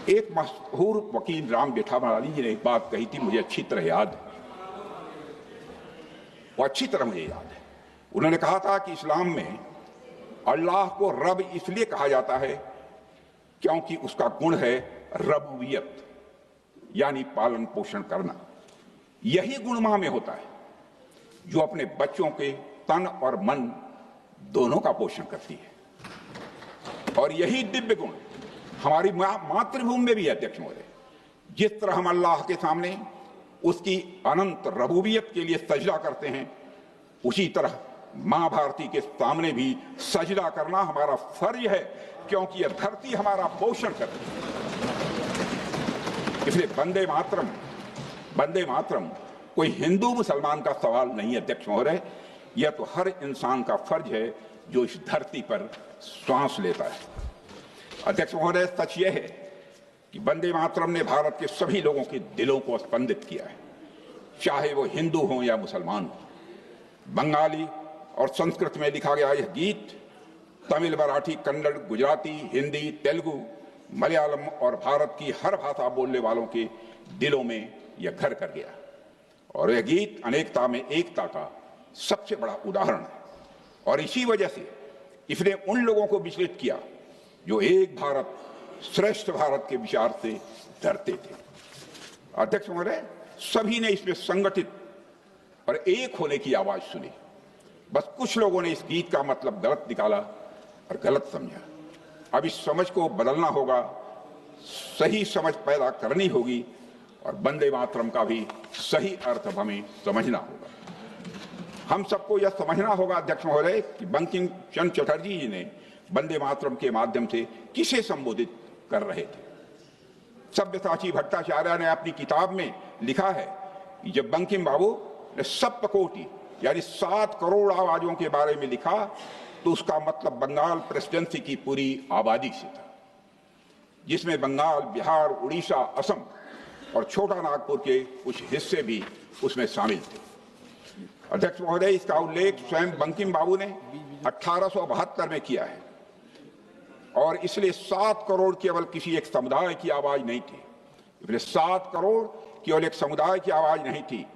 एक मशहूर वकील राम जेठामलानी जी ने एक बात कही थी, मुझे अच्छी तरह याद है। वो अच्छी तरह मुझे याद है। उन्होंने कहा था कि इस्लाम में अल्लाह को रब इसलिए कहा जाता है क्योंकि उसका गुण है रबूबियत, यानी पालन पोषण करना। यही गुण मां में होता है जो अपने बच्चों के तन और मन दोनों का पोषण करती है। और यही दिव्य गुण हमारी मातृभूमि में भी है अध्यक्ष महोदय। जिस तरह हम अल्लाह के सामने उसकी अनंत रबूबियत के लिए सजदा करते हैं, उसी तरह मां भारती के सामने भी सजदा करना हमारा फर्ज है, क्योंकि यह धरती हमारा पोषण करती है। इसलिए वंदे मातरम कोई हिंदू मुसलमान का सवाल नहीं है अध्यक्ष महोदय, यह तो हर इंसान का फर्ज है जो इस धरती पर श्वास लेता है। अध्यक्ष महोदय, सच यह है कि वंदे मातरम ने भारत के सभी लोगों के दिलों को स्पंदित किया है, चाहे वो हिंदू हो या मुसलमान हो। बंगाली और संस्कृत में लिखा गया यह गीत तमिल, मराठी, कन्नड़, गुजराती, हिंदी, तेलुगु, मलयालम और भारत की हर भाषा बोलने वालों के दिलों में यह घर कर गया। और यह गीत अनेकता में एकता का सबसे बड़ा उदाहरण है। और इसी वजह से इसने उन लोगों को विचलित किया जो एक भारत श्रेष्ठ भारत के विचार से डरते थे। अध्यक्ष महोदय, सभी ने इसमें संगठित और एक होने की आवाज सुनी। बस कुछ लोगों ने इस गीत का मतलब गलत निकाला और गलत समझा। अब इस समझ को बदलना होगा, सही समझ पैदा करनी होगी और वंदे मातरम का भी सही अर्थ हमें समझना होगा। हम सबको यह समझना होगा अध्यक्ष महोदय कि बंकिम चंद्र चटर्जी जी ने वंदे मातरम के माध्यम से किसे संबोधित कर रहे थे। सब्यसाची भट्टाचार्य ने अपनी किताब में लिखा है कि जब बंकिम बाबू ने सप्तकोटि यानी 7 करोड़ आवाजों के बारे में लिखा तो उसका मतलब बंगाल प्रेसिडेंसी की पूरी आबादी से था, जिसमें बंगाल, बिहार, उड़ीसा, असम और छोटा नागपुर के कुछ हिस्से भी उसमें शामिल थे। अध्यक्ष महोदय, इसका उल्लेख स्वयं बंकिम बाबू ने 1872 में किया है। और इसलिए 7 करोड़ केवल किसी एक समुदाय की आवाज नहीं थी। इसलिए 7 करोड़ केवल एक समुदाय की आवाज नहीं थी,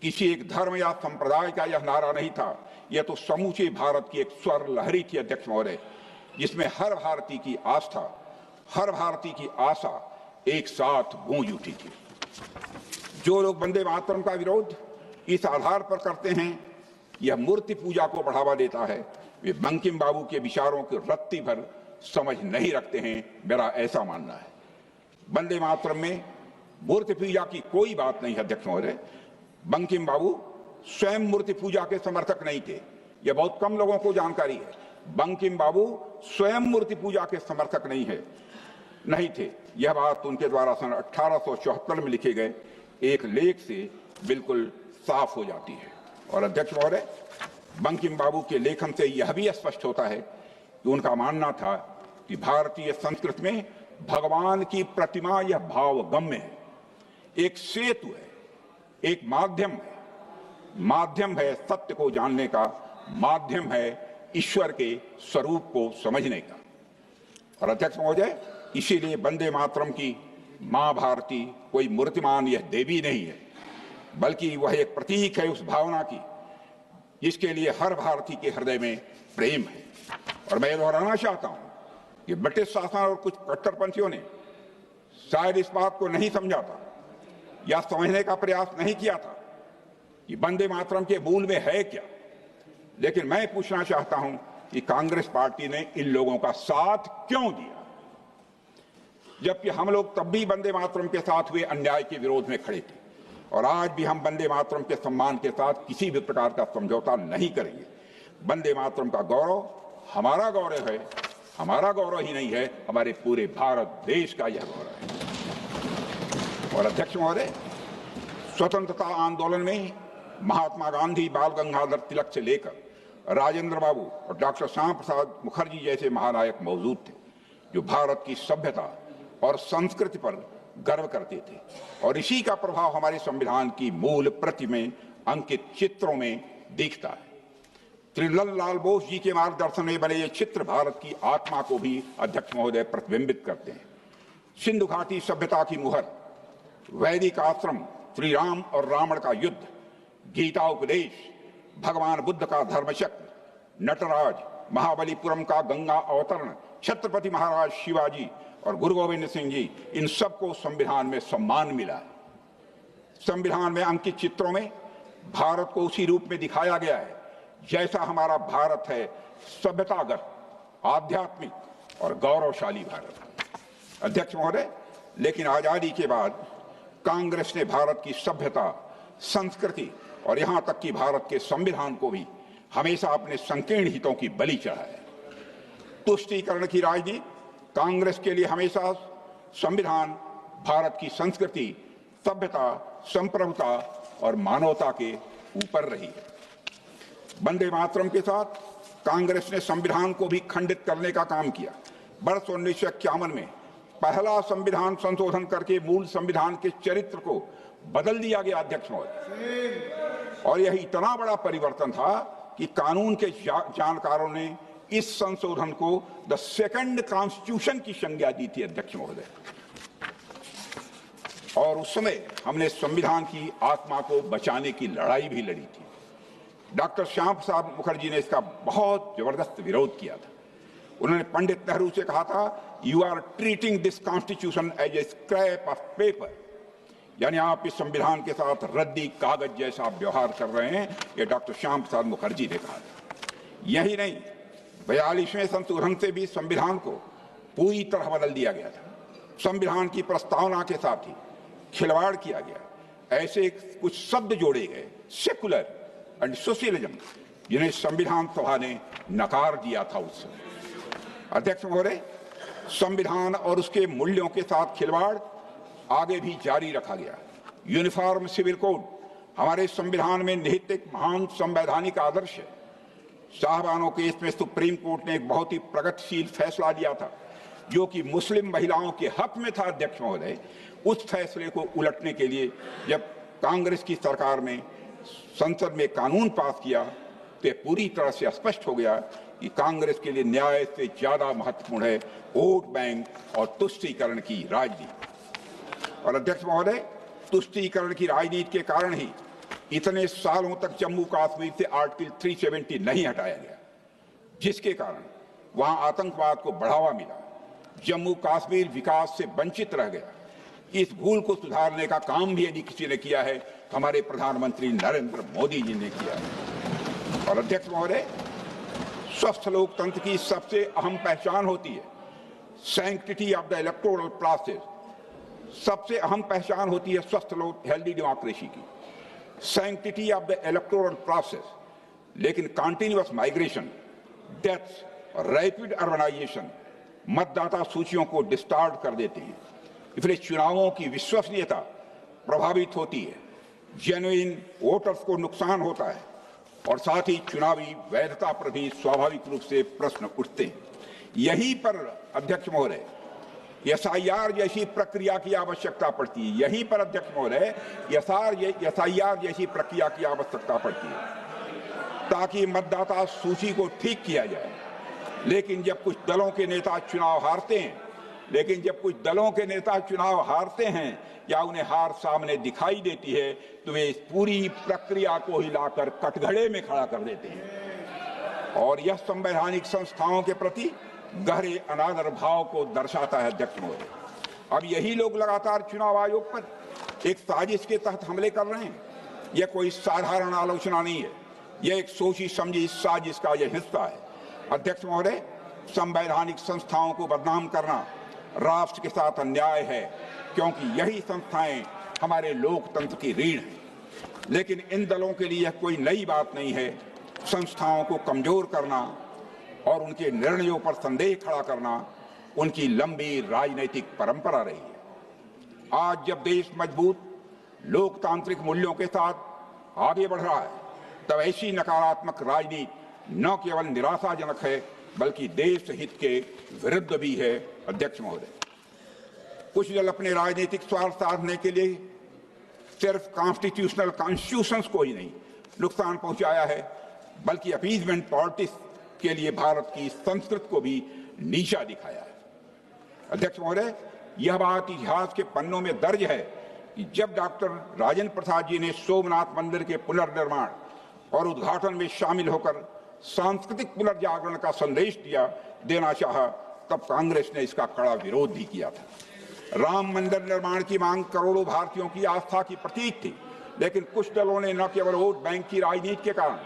किसी एक धर्म या संप्रदाय का यह नारा नहीं था। यह तो समूचे भारत की एक स्वर लहरी थी अध्यक्ष महोदय, जिसमें हर भारतीय की आस्था, हर भारतीय की आशा एक साथ गूंज उठी थी। जो लोग वंदे मातरम का विरोध इस आधार पर करते हैं यह मूर्ति पूजा को बढ़ावा देता है, वे बंकिम बाबू के विचारों की रत्ती भर समझ नहीं रखते हैं, मेरा ऐसा मानना है। वंदे मातरम में मूर्ति पूजा की कोई बात नहीं है अध्यक्ष महोदय। बंकिम बाबू स्वयं मूर्ति पूजा के समर्थक नहीं थे, यह बहुत कम लोगों को जानकारी है। बंकिम बाबू स्वयं मूर्ति पूजा के समर्थक नहीं थे। यह बात उनके द्वारा सन 1874 में लिखे गए एक लेख से बिल्कुल साफ हो जाती है। और अध्यक्ष महोदय, बंकिम बाबू के लेखन से यह भी स्पष्ट होता है कि उनका मानना था कि भारतीय संस्कृति में भगवान की प्रतिमा यह भावगम्य है, एक सेतु है, एक माध्यम है माध्यम है सत्य को जानने का, माध्यम है ईश्वर के स्वरूप को समझने का। और अध्यक्ष महोदय, इसीलिए वंदे मातरम की मां भारती कोई मूर्तिमान यह देवी नहीं है, बल्कि वह एक प्रतीक है उस भावना की जिसके लिए हर भारतीय के हृदय में प्रेम है। और मैं दोहराना चाहता हूं कि ब्रिटिश शासन और कुछ कट्टरपंथियों ने शायद इस बात को नहीं समझा था या समझने का प्रयास नहीं किया था कि वंदे मातरम के मूल में है क्या। लेकिन मैं पूछना चाहता हूं कि कांग्रेस पार्टी ने इन लोगों का साथ क्यों दिया, जबकि हम लोग तब भी वंदे मातरम के साथ हुए अन्याय के विरोध में खड़े थे और आज भी हम वंदे मातरम के सम्मान के साथ किसी भी प्रकार का समझौता नहीं करेंगे। वंदे मातरम का गौरव हमारा गौरव है, हमारा गौरव ही नहीं है, हमारे पूरे भारत देश का यह गौरव है। और अध्यक्ष महोदय, स्वतंत्रता आंदोलन में महात्मा गांधी, बाल गंगाधर तिलक से लेकर राजेंद्र बाबू और डॉक्टर श्यामा प्रसाद मुखर्जी जैसे महानायक मौजूद थे जो भारत की सभ्यता और संस्कृति पर गर्व करते थे। और इसी का प्रभाव हमारे संविधान की मूल प्रति में अंकित चित्रों में दिखता है। त्रिलल लाल बोस जी के मार्गदर्शन में बने ये चित्र भारत की आत्मा को भी अध्यक्ष महोदय प्रतिबिंबित करते हैं। सिंधु घाटी सभ्यता की मुहर, वैदिक आश्रम, श्री राम और रावण का युद्ध, गीता उपदेश, भगवान बुद्ध का धर्मचक्र, नटराज, महाबलीपुरम का गंगा अवतरण, छत्रपति महाराज शिवाजी और गुरु गोविंद सिंह जी, इन सबको संविधान में सम्मान मिला है। संविधान में अंकित चित्रों में भारत को उसी रूप में दिखाया गया है जैसा हमारा भारत है, सभ्यतागत, आध्यात्मिक और गौरवशाली भारत। अध्यक्ष महोदय, लेकिन आजादी के बाद कांग्रेस ने भारत की सभ्यता, संस्कृति और यहां तक कि भारत के संविधान को भी हमेशा अपने संकीर्ण हितों की बलि चढ़ाया। तुष्टीकरण की राजनीति कांग्रेस के लिए हमेशा संविधान, भारत की संस्कृति, सभ्यता, संप्रभुता और मानवता के ऊपर रही है। वंदे मातरम के साथ कांग्रेस ने संविधान को भी खंडित करने का काम किया। वर्ष 1951 में पहला संविधान संशोधन करके मूल संविधान के चरित्र को बदल दिया गया अध्यक्ष महोदय। और यह इतना बड़ा परिवर्तन था कि कानून के जानकारों ने इस संशोधन को द सेकंड कॉन्स्टिट्यूशन की संज्ञा दी थी अध्यक्ष महोदय। और उस समय हमने संविधान की आत्मा को बचाने की लड़ाई भी लड़ी थी। डॉक्टर श्यामा प्रसाद मुखर्जी ने इसका बहुत जबरदस्त विरोध किया था। उन्होंने पंडित नेहरू से कहा था, you are treating this constitution as a scrap of paper, यानी आप इस संविधान के साथ रद्दी कागज जैसा व्यवहार कर रहे हैं। ये डॉक्टर श्यामा प्रसाद मुखर्जी ने कहा था। यही नहीं, 42वें संशोधन से भी संविधान को पूरी तरह बदल दिया गया था। संविधान की प्रस्तावना के साथ ही खिलवाड़ किया गया। ऐसे कुछ शब्द जोड़े गए, सेकुलर एंड सोशलिज्म, जिन्हें संविधान सभा ने नकार दिया था उस समय। अध्यक्ष महोदय, संविधान और उसके मूल्यों के साथ खिलवाड़ आगे भी जारी रखा गया। यूनिफॉर्म सिविल कोड हमारे संविधान में निहित एक महान संवैधानिक आदर्श है। साहबानों के इसमें सुप्रीम कोर्ट ने एक बहुत ही प्रगतिशील फैसला लिया था जो कि मुस्लिम महिलाओं के हक में था। अध्यक्ष महोदय, उस फैसले को उलटने के लिए जब कांग्रेस की सरकार ने संसद में कानून पास किया तो पूरी तरह से स्पष्ट हो गया कि कांग्रेस के लिए न्याय से ज्यादा महत्वपूर्ण है वोट बैंक और तुष्टीकरण की राजनीति। और अध्यक्ष महोदय, तुष्टीकरण की राजनीति के कारण ही इतने सालों तक जम्मू कश्मीर से आर्टिकल 370 नहीं हटाया गया, जिसके कारण वहां आतंकवाद को बढ़ावा मिला, जम्मू कश्मीर विकास से वंचित रह गया। इस भूल को सुधारने का काम भी यदि किसी ने किया है तो हमारे प्रधानमंत्री नरेंद्र मोदी जी ने किया है। और अध्यक्ष महोदय, स्वस्थ लोकतंत्र की सबसे अहम पहचान होती है sanctity of the electoral process. सबसे अहम पहचान होती है स्वस्थ हेल्दी डेमोक्रेसी की, sanctity of the electoral process. लेकिन कंटिन्यूअस माइग्रेशन, डेथ्स और रैपिड अर्बनाइजेशन मतदाता सूचियों को डिस्टार्ट कर देते हैं। इसलिए चुनावों की विश्वसनीयता प्रभावित होती है, जेन्युइन वोटर्स को नुकसान होता है और साथ ही चुनावी वैधता पर भी स्वाभाविक रूप से प्रश्न उठते हैं। यही पर अध्यक्ष महोदय, एसआईआर जैसी प्रक्रिया की आवश्यकता पड़ती है। यहीं पर अध्यक्ष महोदय एसआईआर जैसी प्रक्रिया की आवश्यकता पड़ती है ताकि मतदाता सूची को ठीक किया जाए। लेकिन जब कुछ दलों के नेता चुनाव हारते हैं या उन्हें हार सामने दिखाई देती है तो वे इस पूरी प्रक्रिया को हिलाकर कटघरे में खड़ा कर देते हैं और यह संवैधानिक संस्थाओं के प्रति गहरे अनादर भाव को दर्शाता है। अध्यक्ष महोदय, अब यही लोग लगातार चुनाव आयोग पर एक साजिश के तहत हमले कर रहे हैं। यह कोई साधारण आलोचना नहीं है, यह एक सोची समझी साजिश का यह हिस्सा है। अध्यक्ष महोदय, संवैधानिक संस्थाओं को बदनाम करना राष्ट्र के साथ अन्याय है, क्योंकि यही संस्थाएं हमारे लोकतंत्र की रीढ़ हैं। लेकिन इन दलों के लिए यह कोई नई बात नहीं है। संस्थाओं को कमजोर करना और उनके निर्णयों पर संदेह खड़ा करना उनकी लंबी राजनीतिक परंपरा रही है। आज जब देश मजबूत लोकतांत्रिक मूल्यों के साथ आगे बढ़ रहा है, तब ऐसी नकारात्मक राजनीति न केवल निराशाजनक है बल्कि देश हित के विरुद्ध भी है। अध्यक्ष महोदय, कुछ दल अपने राजनीतिक स्वार्थ साधने के लिए सिर्फ कॉन्स्टिट्यूशंस को ही नहीं नुकसान पहुंचाया है, बल्कि अपीजमेंट पॉलिटिक्स के लिए भारत की संस्कृति को भी नीचा दिखाया है। अध्यक्ष महोदय, यह बात इतिहास के पन्नों में दर्ज है कि जब डॉक्टर राजेंद्र प्रसाद जी ने सोमनाथ मंदिर के पुनर्निर्माण और उद्घाटन में शामिल होकर सांस्कृतिक पुनर्जागरण का संदेश देना चाहा, तब कांग्रेस ने इसका कड़ा विरोध भी किया था। राम मंदिर निर्माण की मांग करोड़ों भारतीयों की आस्था की प्रतीक थी, लेकिन कुछ दलों ने न केवल वोट बैंक की राजनीति के कारण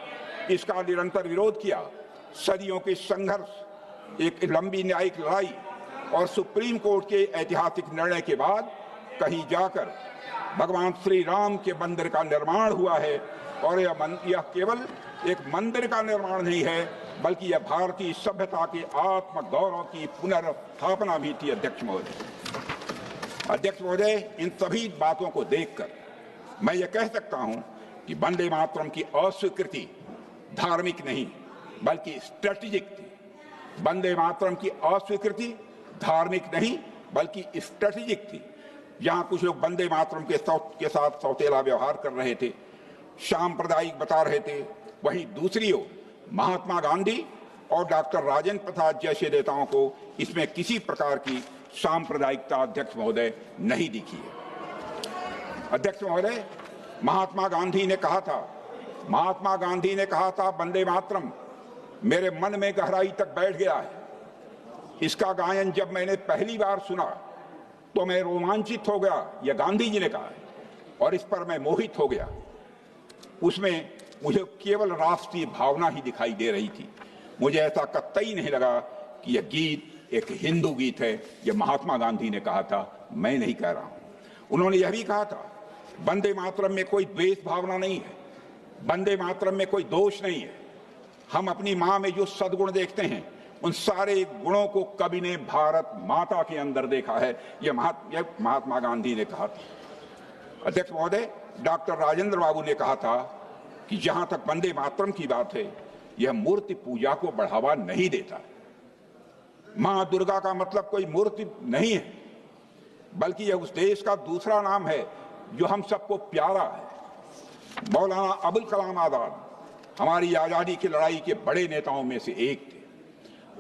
इसका निरंतर विरोध किया, सदियों के संघर्ष, एक लंबी न्यायिक लड़ाई और सुप्रीम कोर्ट के ऐतिहासिक निर्णय के बाद कहीं जाकर भगवान श्री राम के मंदिर का निर्माण हुआ है। और यह केवल एक मंदिर का निर्माण नहीं है, बल्कि यह भारतीय सभ्यता के आत्मगौरव की पुनर्स्थापना भी थी। अध्यक्ष महोदय, इन सभी बातों को देखकर मैं ये कह सकता हूं कि वंदे मातरम की अस्वीकृति धार्मिक नहीं बल्कि स्ट्रेटेजिक थी। वंदे मातरम की अस्वीकृति धार्मिक नहीं बल्कि स्ट्रेटेजिक थी। जहां कुछ लोग वंदे मातरम के साथ सौतेला व्यवहार कर रहे थे, सांप्रदायिक बता रहे थे, वहीं दूसरी ओर महात्मा गांधी और डॉक्टर राजेंद्र प्रसाद जैसे नेताओं को इसमें किसी प्रकार की सांप्रदायिकता अध्यक्ष महोदय नहीं दिखी है। अध्यक्ष महोदय, महात्मा गांधी ने कहा था वंदे मातरम मेरे मन में गहराई तक बैठ गया है। इसका गायन जब मैंने पहली बार सुना तो मैं रोमांचित हो गया, यह गांधी जी ने कहा, और इस पर मैं मोहित हो गया। उसमें मुझे केवल राष्ट्रीय भावना ही दिखाई दे रही थी। मुझे ऐसा कतई नहीं लगा कि यह गीत एक हिंदू गीत है। यह महात्मा गांधी ने कहा था, मैं नहीं कह रहा हूं। उन्होंने यह भी कहा था वंदे मातरम में कोई द्वेष भावना नहीं है, वंदे मातरम में कोई दोष नहीं है। हम अपनी मां में जो सद्गुण देखते हैं उन सारे गुणों को कवि ने भारत माता के अंदर देखा है। यह महात्मा गांधी ने कहा था। अध्यक्ष महोदय, डॉक्टर राजेंद्र बाबू ने कहा था कि जहां तक वंदे मातरम की बात है, यह मूर्ति पूजा को बढ़ावा नहीं देता। मां दुर्गा का मतलब कोई मूर्ति नहीं है, बल्कि यह उस देश का दूसरा नाम है जो हम सबको प्यारा है। मौलाना अबुल कलाम आजाद हमारी आजादी की लड़ाई के बड़े नेताओं में से एक थे।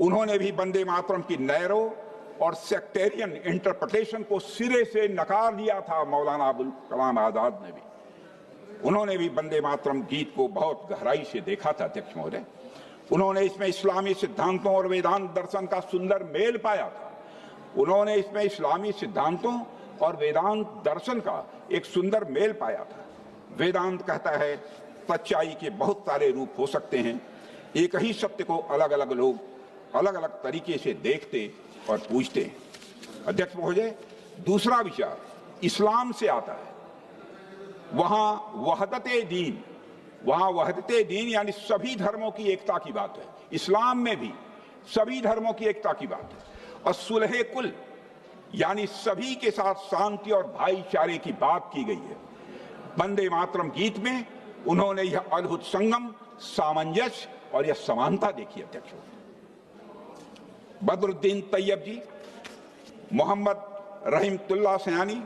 उन्होंने भी वंदे मातरम की नैरो और सेक्टेरियन इंटरप्रिटेशन को सिरे से नकार दिया था। मौलाना अबुल कलाम आजाद ने भी, उन्होंने भी वंदे मातरम गीत को बहुत गहराई से देखा था। अध्यक्ष महोदय, उन्होंने इसमें इस्लामी सिद्धांतों और वेदांत दर्शन का सुंदर मेल पाया था। उन्होंने इसमें इस्लामी सिद्धांतों और वेदांत दर्शन का एक सुंदर मेल पाया था। वेदांत कहता है सच्चाई के बहुत सारे रूप हो सकते हैं, एक ही सत्य को अलग अलग लोग अलग अलग तरीके से देखते और पूछते हैं। अध्यक्ष महोदय, दूसरा विचार इस्लाम से आता है। वहां वहदते दीन यानी सभी धर्मों की एकता की बात है। इस्लाम में भी सभी धर्मों की एकता की बात है। और सुलह कुल यानी सभी के साथ शांति और भाईचारे की बात की गई है। वंदे मातरम गीत में उन्होंने यह अद्भुत संगम, सामंजस्य और यह समानता देखी। अध्यक्ष बदरुद्दीन तैयब जी मोहम्मद रहीमतुल्लाह सयानी,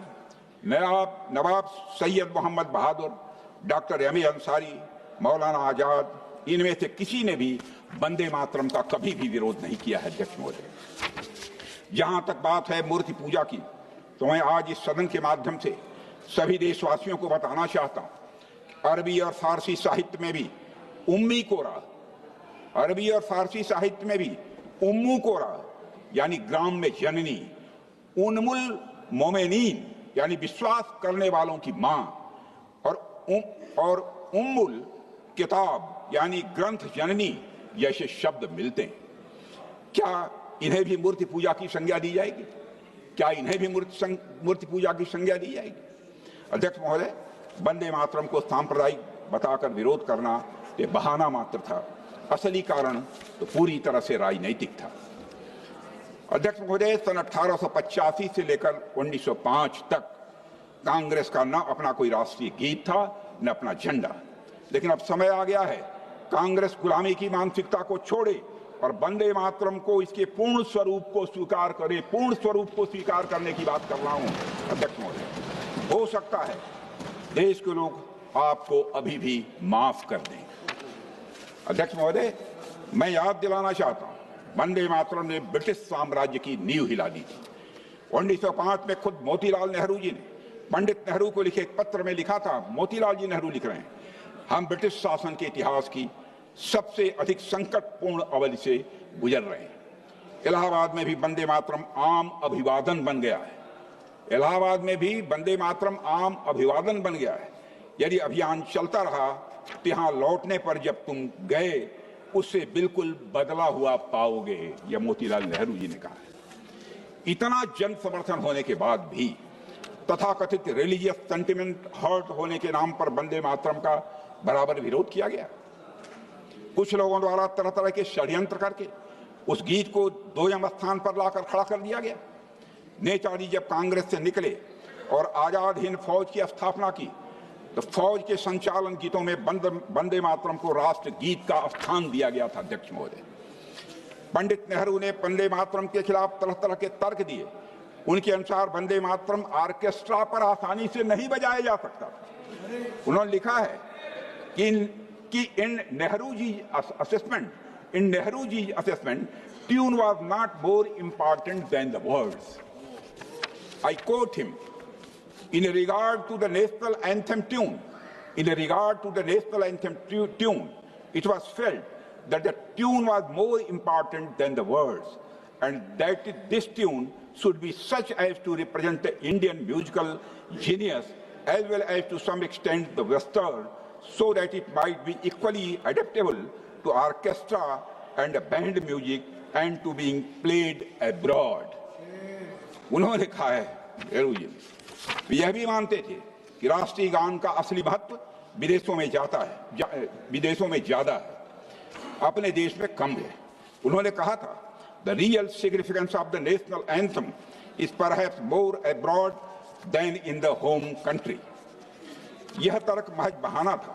नवाब सैयद मोहम्मद बहादुर, doctor M A Ansari, Maulana Azad, इनमें से किसी ने भी वंदे मातरम का कभी भी विरोध नहीं किया है। अध्यक्ष महोदय, जहां तक बात है मूर्ति पूजा की, तो मैं आज इस सदन के माध्यम से सभी देशवासियों को बताना चाहता हूं, अरबी और फारसी साहित्य में भी उम्मी कोरा, अरबी और फारसी साहित्य में भी उम्मू कोरा यानी ग्राम में जननी, उन्मुल मोमेनीन यानी विश्वास करने वालों की मां, और उम्मुल किताब यानी ग्रंथ जननी जैसे शब्द मिलते हैं। क्या इन्हें भी मूर्ति पूजा की संज्ञा दी जाएगी? क्या इन्हें भी मूर्ति पूजा की संज्ञा दी जाएगी? अध्यक्ष महोदय, वंदे मातरम को सांप्रदायिक बताकर विरोध करना ये बहाना मात्र था, असली कारण तो पूरी तरह से राजनीतिक था। अध्यक्ष महोदय, सन 1885 से लेकर 1905 तक कांग्रेस का न अपना कोई राष्ट्रीय गीत था न अपना झंडा, लेकिन अब समय आ गया है कांग्रेस गुलामी की मानसिकता को छोड़े और वंदे मातरम को इसके पूर्ण स्वरूप को स्वीकार करे। पूर्ण स्वरूप को स्वीकार करने की बात कर रहा हूं। अध्यक्ष महोदय, हो सकता है देश के लोग आपको अभी भी माफ कर दें। अध्यक्ष महोदय, मैं याद दिलाना चाहता हूं, वंदे मातरम ने ब्रिटिश साम्राज्य की नींव हिला दी थी। 1905 में खुद मोतीलाल नेहरू जी ने पंडित नेहरू को लिखे एक पत्र में लिखा था, मोतीलाल जी नेहरू लिख रहे हैं, हम ब्रिटिश शासन के इतिहास की सबसे अधिक संकटपूर्ण अवधि से गुजर रहे हैं। इलाहाबाद में भी वंदे मातरम आम अभिवादन बन गया है। इलाहाबाद में भी वंदे मातरम आम अभिवादन बन गया है। यदि अभियान चलता रहा तो यहां लौटने पर जब तुम गए उससे बिल्कुल बदला हुआ पाओगे, यह मोतीलाल नेहरू जी ने कहा है। इतना जन समर्थन होने के बाद भी तथाकथित रिलीजियस सेंटिमेंट हर्ट होने के नाम पर वंदे मातरम का बराबर विरोध किया गया। कुछ लोगों द्वारा तरह तरह के षड्यंत्र करके उस गीत को 2वें स्थान पर लाकर खड़ा कर दिया गया। नेताजी जब कांग्रेस से निकले और आजाद हिंद फौज की स्थापना की तो फौज के संचालन गीतों में वंदे मातरम को राष्ट्र गीत का स्थान दिया गया था। अध्यक्ष महोदय, पंडित नेहरू ने वंदे मातरम के खिलाफ तरह तरह के तर्क दिए। उनके अनुसार वंदे मातरम ऑर्केस्ट्रा पर आसानी से नहीं बजाया जा सकता। उन्होंने लिखा है कि in Nehru ji assessment tune was not more important than the words. I quote him, in regard to the national anthem tune, it was felt that the tune was more important than the words, and that this tune should be such as to represent the Indian musical genius as well as to some extent the Western, so that it might be equally adaptable to orchestra and band music and to being played abroad. उन्होंने कहा है नेहरू जी, यह भी मानते थे कि राष्ट्रीय गान का असली महत्व विदेशों में विदेशों में ज्यादा है, अपने देश में कम है। उन्होंने कहा था, the real significance of the national anthem is perhaps more abroad than in the home country. यह तर्क महज बहाना था।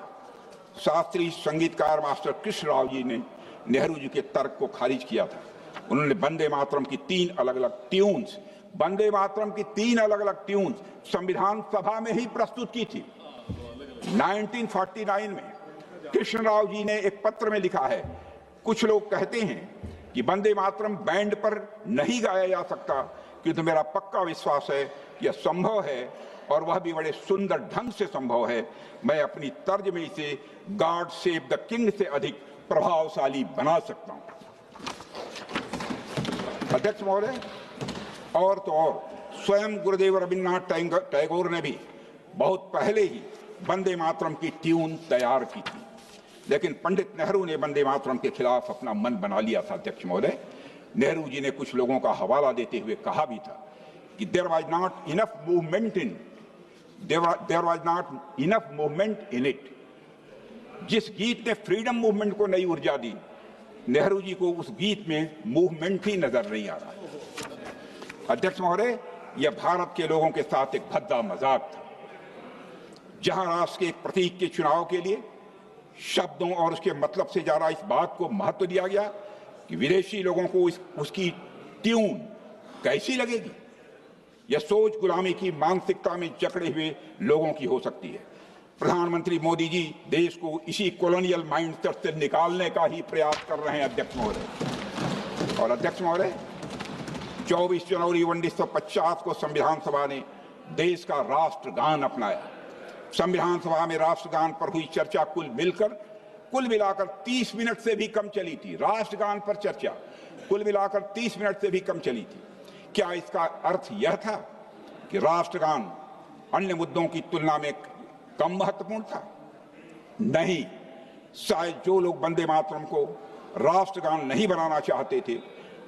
शास्त्रीय संगीतकार मास्टर कृष्ण राव जी ने नेहरू जी के तर्क को खारिज किया था। उन्होंने वंदे मातरम की 3 अलग अलग ट्यून्स संविधान सभा में ही प्रस्तुत की थी। 1949 में कृष्ण राव जी ने एक पत्र में लिखा है, कुछ लोग कहते हैं कि वंदे मातरम बैंड पर नहीं गाया जा सकता, किंतु मेरा पक्का विश्वास है कि यह संभव है और वह भी बड़े सुंदर ढंग से संभव है। मैं अपनी तर्ज में इसे गॉड सेव द किंग से अधिक प्रभावशाली बना सकता हूं। अध्यक्ष महोदय, और तो और स्वयं गुरुदेव रविन्द्रनाथ टैगोर ने भी बहुत पहले ही वंदे मातरम की ट्यून तैयार की थी, लेकिन पंडित नेहरू ने वंदे मातरम के खिलाफ अपना मन बना लिया था। अध्यक्ष महोदय, नेहरू जी ने कुछ लोगों का हवाला देते हुए कहा भी था कि there was not enough movement in it. जिस गीत ने फ्रीडम मूवमेंट को नई ऊर्जा दी, नेहरू जी को उस गीत में मूवमेंट ही नजर नहीं आ रहा। अध्यक्ष महोदय, यह भारत के लोगों के साथ एक भद्दा मजाक था, जहां राष्ट्र के एक प्रतीक के चुनाव के लिए शब्दों और उसके मतलब से ज्यादा इस बात को महत्व दिया गया कि विदेशी लोगों को उसकी ट्यून कैसी लगेगी, यह सोच गुलामी की मानसिकता में जकड़े हुए लोगों की हो सकती है। प्रधानमंत्री मोदी जी देश को इसी कॉलोनियल माइंडसेट से निकालने का ही प्रयास कर रहे हैं अध्यक्ष महोदय। और अध्यक्ष महोदय, 24 जनवरी 1950 को संविधान सभा ने देश का राष्ट्रगान अपनाया। संविधान सभा में राष्ट्रगान पर हुई चर्चा कुल मिलाकर 30 मिनट से भी कम चली थी। राष्ट्रगान पर चर्चा कुल मिलाकर 30 मिनट से भी कम चली थी। क्या इसका अर्थ यह था कि राष्ट्रगान अन्य मुद्दों की तुलना में कम महत्वपूर्ण था? नहीं, शायद जो लोग वंदे मातरम को राष्ट्रगान नहीं बनाना चाहते थे,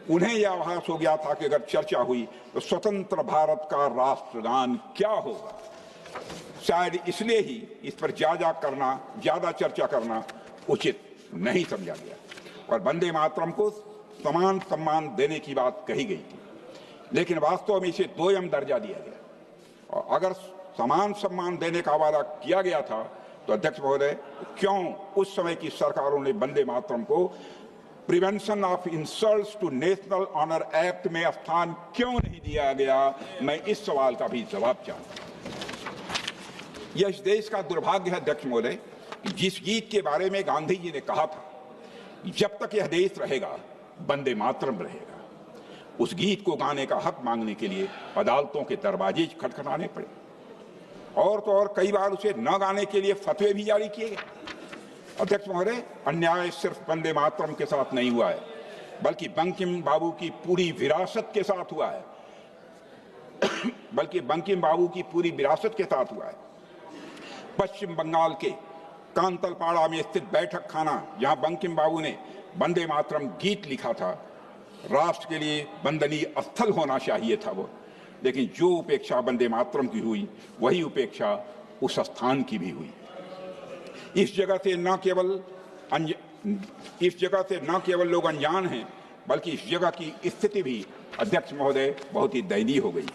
उन्हें यह आभास हो गया था कि अगर चर्चा हुई तो स्वतंत्र भारत का राष्ट्रगान क्या होगा। शायद इसलिए ही इस पर ज्यादा चर्चा करना उचित नहीं समझा गया और वंदे मातरम को समान सम्मान देने की बात कही गई थी। लेकिन वास्तव में इसे दोयम दर्जा दिया गया। और अगर समान सम्मान देने का वादा किया गया था तो अध्यक्ष महोदय, क्यों उस समय की सरकारों ने वंदे मातरम को prevention of insults to national honour act में स्थान क्यों नहीं दिया गया? मैं इस सवाल का भी जवाब चाहता हूं। यह इस देश का दुर्भाग्य है अध्यक्ष महोदय, जिस गीत के बारे में गांधी जी ने कहा था, जब तक यह देश रहेगा वंदे मातरम रहेगा, उस गीत को गाने का हक मांगने के लिए अदालतों के दरवाजे खटखटाने पड़े और तो और कई बार उसे न गाने के लिए फतवे भी जारी किए गए। अध्यक्ष महोदय, अन्याय सिर्फ वंदे मातरम के साथ नहीं हुआ है, बल्कि बंकिम बाबू की पूरी विरासत के साथ हुआ है पश्चिम बंगाल के कांतलपाड़ा में स्थित बैठक खाना, जहां बंकिम बाबू ने वंदे मातरम गीत लिखा था, राष्ट्र के लिए वंदनीय स्थल होना चाहिए था वो। लेकिन जो उपेक्षा वंदे मातरम की हुई, वही उपेक्षा उस स्थान की भी हुई। इस जगह से न केवल लोग अनजान हैं, बल्कि इस जगह की स्थिति भी अध्यक्ष महोदय बहुत ही दयनीय हो गई।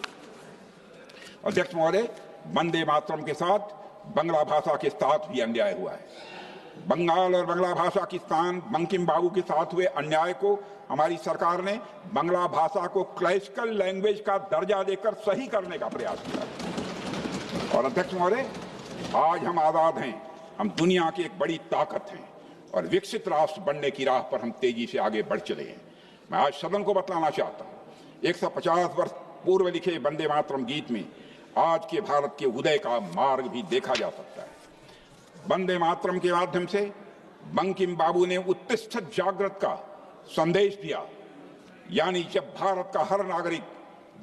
अध्यक्ष महोदय, वंदे मातरम के साथ बंगला भाषा के साथ भी अन्याय हुआ है। बंगाल और बंगला भाषा की स्थान बंकिम बाबू के साथ हुए अन्याय को हमारी सरकार ने बंगला भाषा को क्लासिकल लैंग्वेज का दर्जा देकर सही करने का प्रयास किया। और अध्यक्ष महोदय, आज हम आजाद हैं, हम दुनिया की एक बड़ी ताकत हैं और विकसित राष्ट्र बनने की राह पर हम तेजी से आगे बढ़ चले हैं। मैं आज सदन को बतलाना चाहता हूँ, 150 वर्ष पूर्व लिखे वंदे मातरम गीत में आज के भारत के उदय का मार्ग भी देखा जा सकता है। वंदे मातरम के माध्यम से बंकिम बाबू ने उत्तिष्ठ जागृत का संदेश दिया, यानी जब भारत का हर नागरिक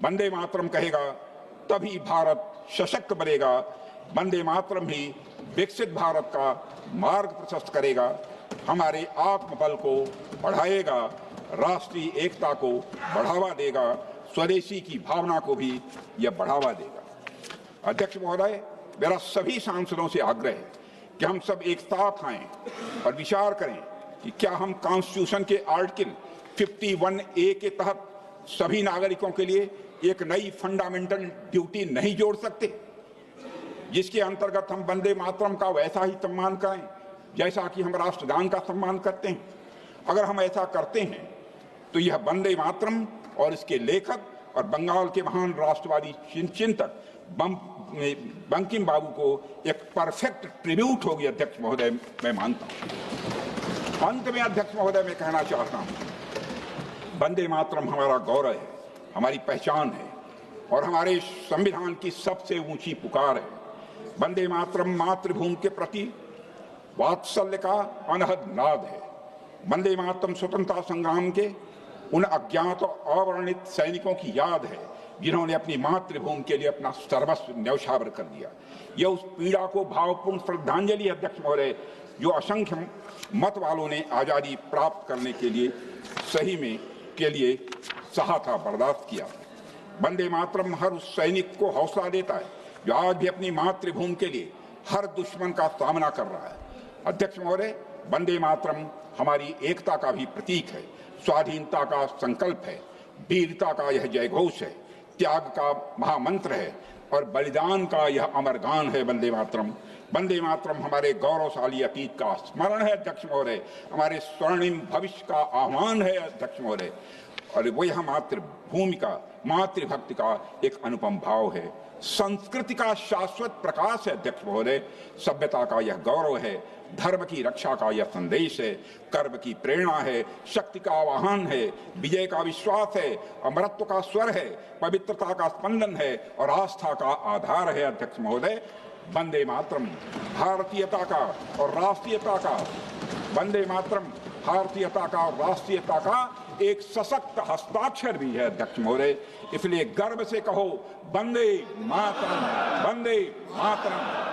वंदे मातरम कहेगा तभी भारत सशक्त बनेगा। वंदे मातरम ही विकसित भारत का मार्ग प्रशस्त करेगा, हमारे आत्मबल को बढ़ाएगा, राष्ट्रीय एकता को बढ़ावा देगा, स्वदेशी की भावना को भी यह बढ़ावा देगा। अध्यक्ष महोदय, मेरा सभी सांसदों से आग्रह है कि हम सब एक साथ आएं और विचार करें कि क्या हम कॉन्स्टिट्यूशन के आर्टिकल 51A के तहत सभी नागरिकों के लिए एक नई फंडामेंटल ड्यूटी नहीं जोड़ सकते, जिसके अंतर्गत हम वंदे मातरम का वैसा ही सम्मान करें जैसा कि हम राष्ट्रगान का सम्मान करते हैं। अगर हम ऐसा करते हैं तो यह वंदे मातरम और इसके लेखक और बंगाल के महान राष्ट्रवादी चिंतक बंकिम बाबू को एक परफेक्ट ट्रिब्यूट होगी। अध्यक्ष महोदय, मैं मानता हूं। अंत में अध्यक्ष महोदय, मैं कहना चाहता हूं, वंदे मातरम हमारा गौरव है, हमारी पहचान है और हमारे संविधान की सबसे ऊंची पुकार है। वंदे मातरम मातृभूमि के प्रति वात्सल्य का अनहद नाद है। वंदे मातरम स्वतंत्रता संग्राम के उन अज्ञात और अवर्णित सैनिकों की याद है जिन्होंने अपनी मातृभूमि के लिए अपना सर्वस्व न्यौछावर कर दिया। यह उस पीड़ा को भावपूर्ण श्रद्धांजलि अध्यक्ष महोदय, जो असंख्य मत वालों ने आजादी प्राप्त करने के लिए सहा था, बर्दाश्त किया। वंदे मातरम हर उस सैनिक को हौसला देता है जो आज भी अपनी मातृभूमि के लिए हर दुश्मन का सामना कर रहा है। अध्यक्ष महोदय, वंदे मातरम हमारी एकता का भी प्रतीक है, स्वाधीनता का संकल्प है, वीरता का यह जयघोष है, त्याग का महामंत्र है और बलिदान का यह अमर गान है। वंदे मातरम हमारे गौरवशाली अतीत का स्मरण है अध्यक्ष महोदय, हमारे स्वर्णिम भविष्य का आह्वान है अध्यक्ष महोदय, और वह मातृभूमि का मातृभक्ति का एक अनुपम भाव है, संस्कृति का शाश्वत प्रकाश है अध्यक्ष महोदय, सभ्यता का यह गौरव है, धर्म की रक्षा का यह संदेश है, कर्म की प्रेरणा है, शक्ति का आह्वान है, विजय का विश्वास है, अमरत्व का स्वर है, पवित्रता का स्पंदन है और आस्था का आधार है अध्यक्ष महोदय। वंदे मातरम भारतीयता का और राष्ट्रीयता का, वंदे मातरम भारतीयता का और राष्ट्रीयता का एक सशक्त हस्ताक्षर भी है अध्यक्ष महोदय। इसलिए गर्व से कहो वंदे मातरम, वंदे मातरम।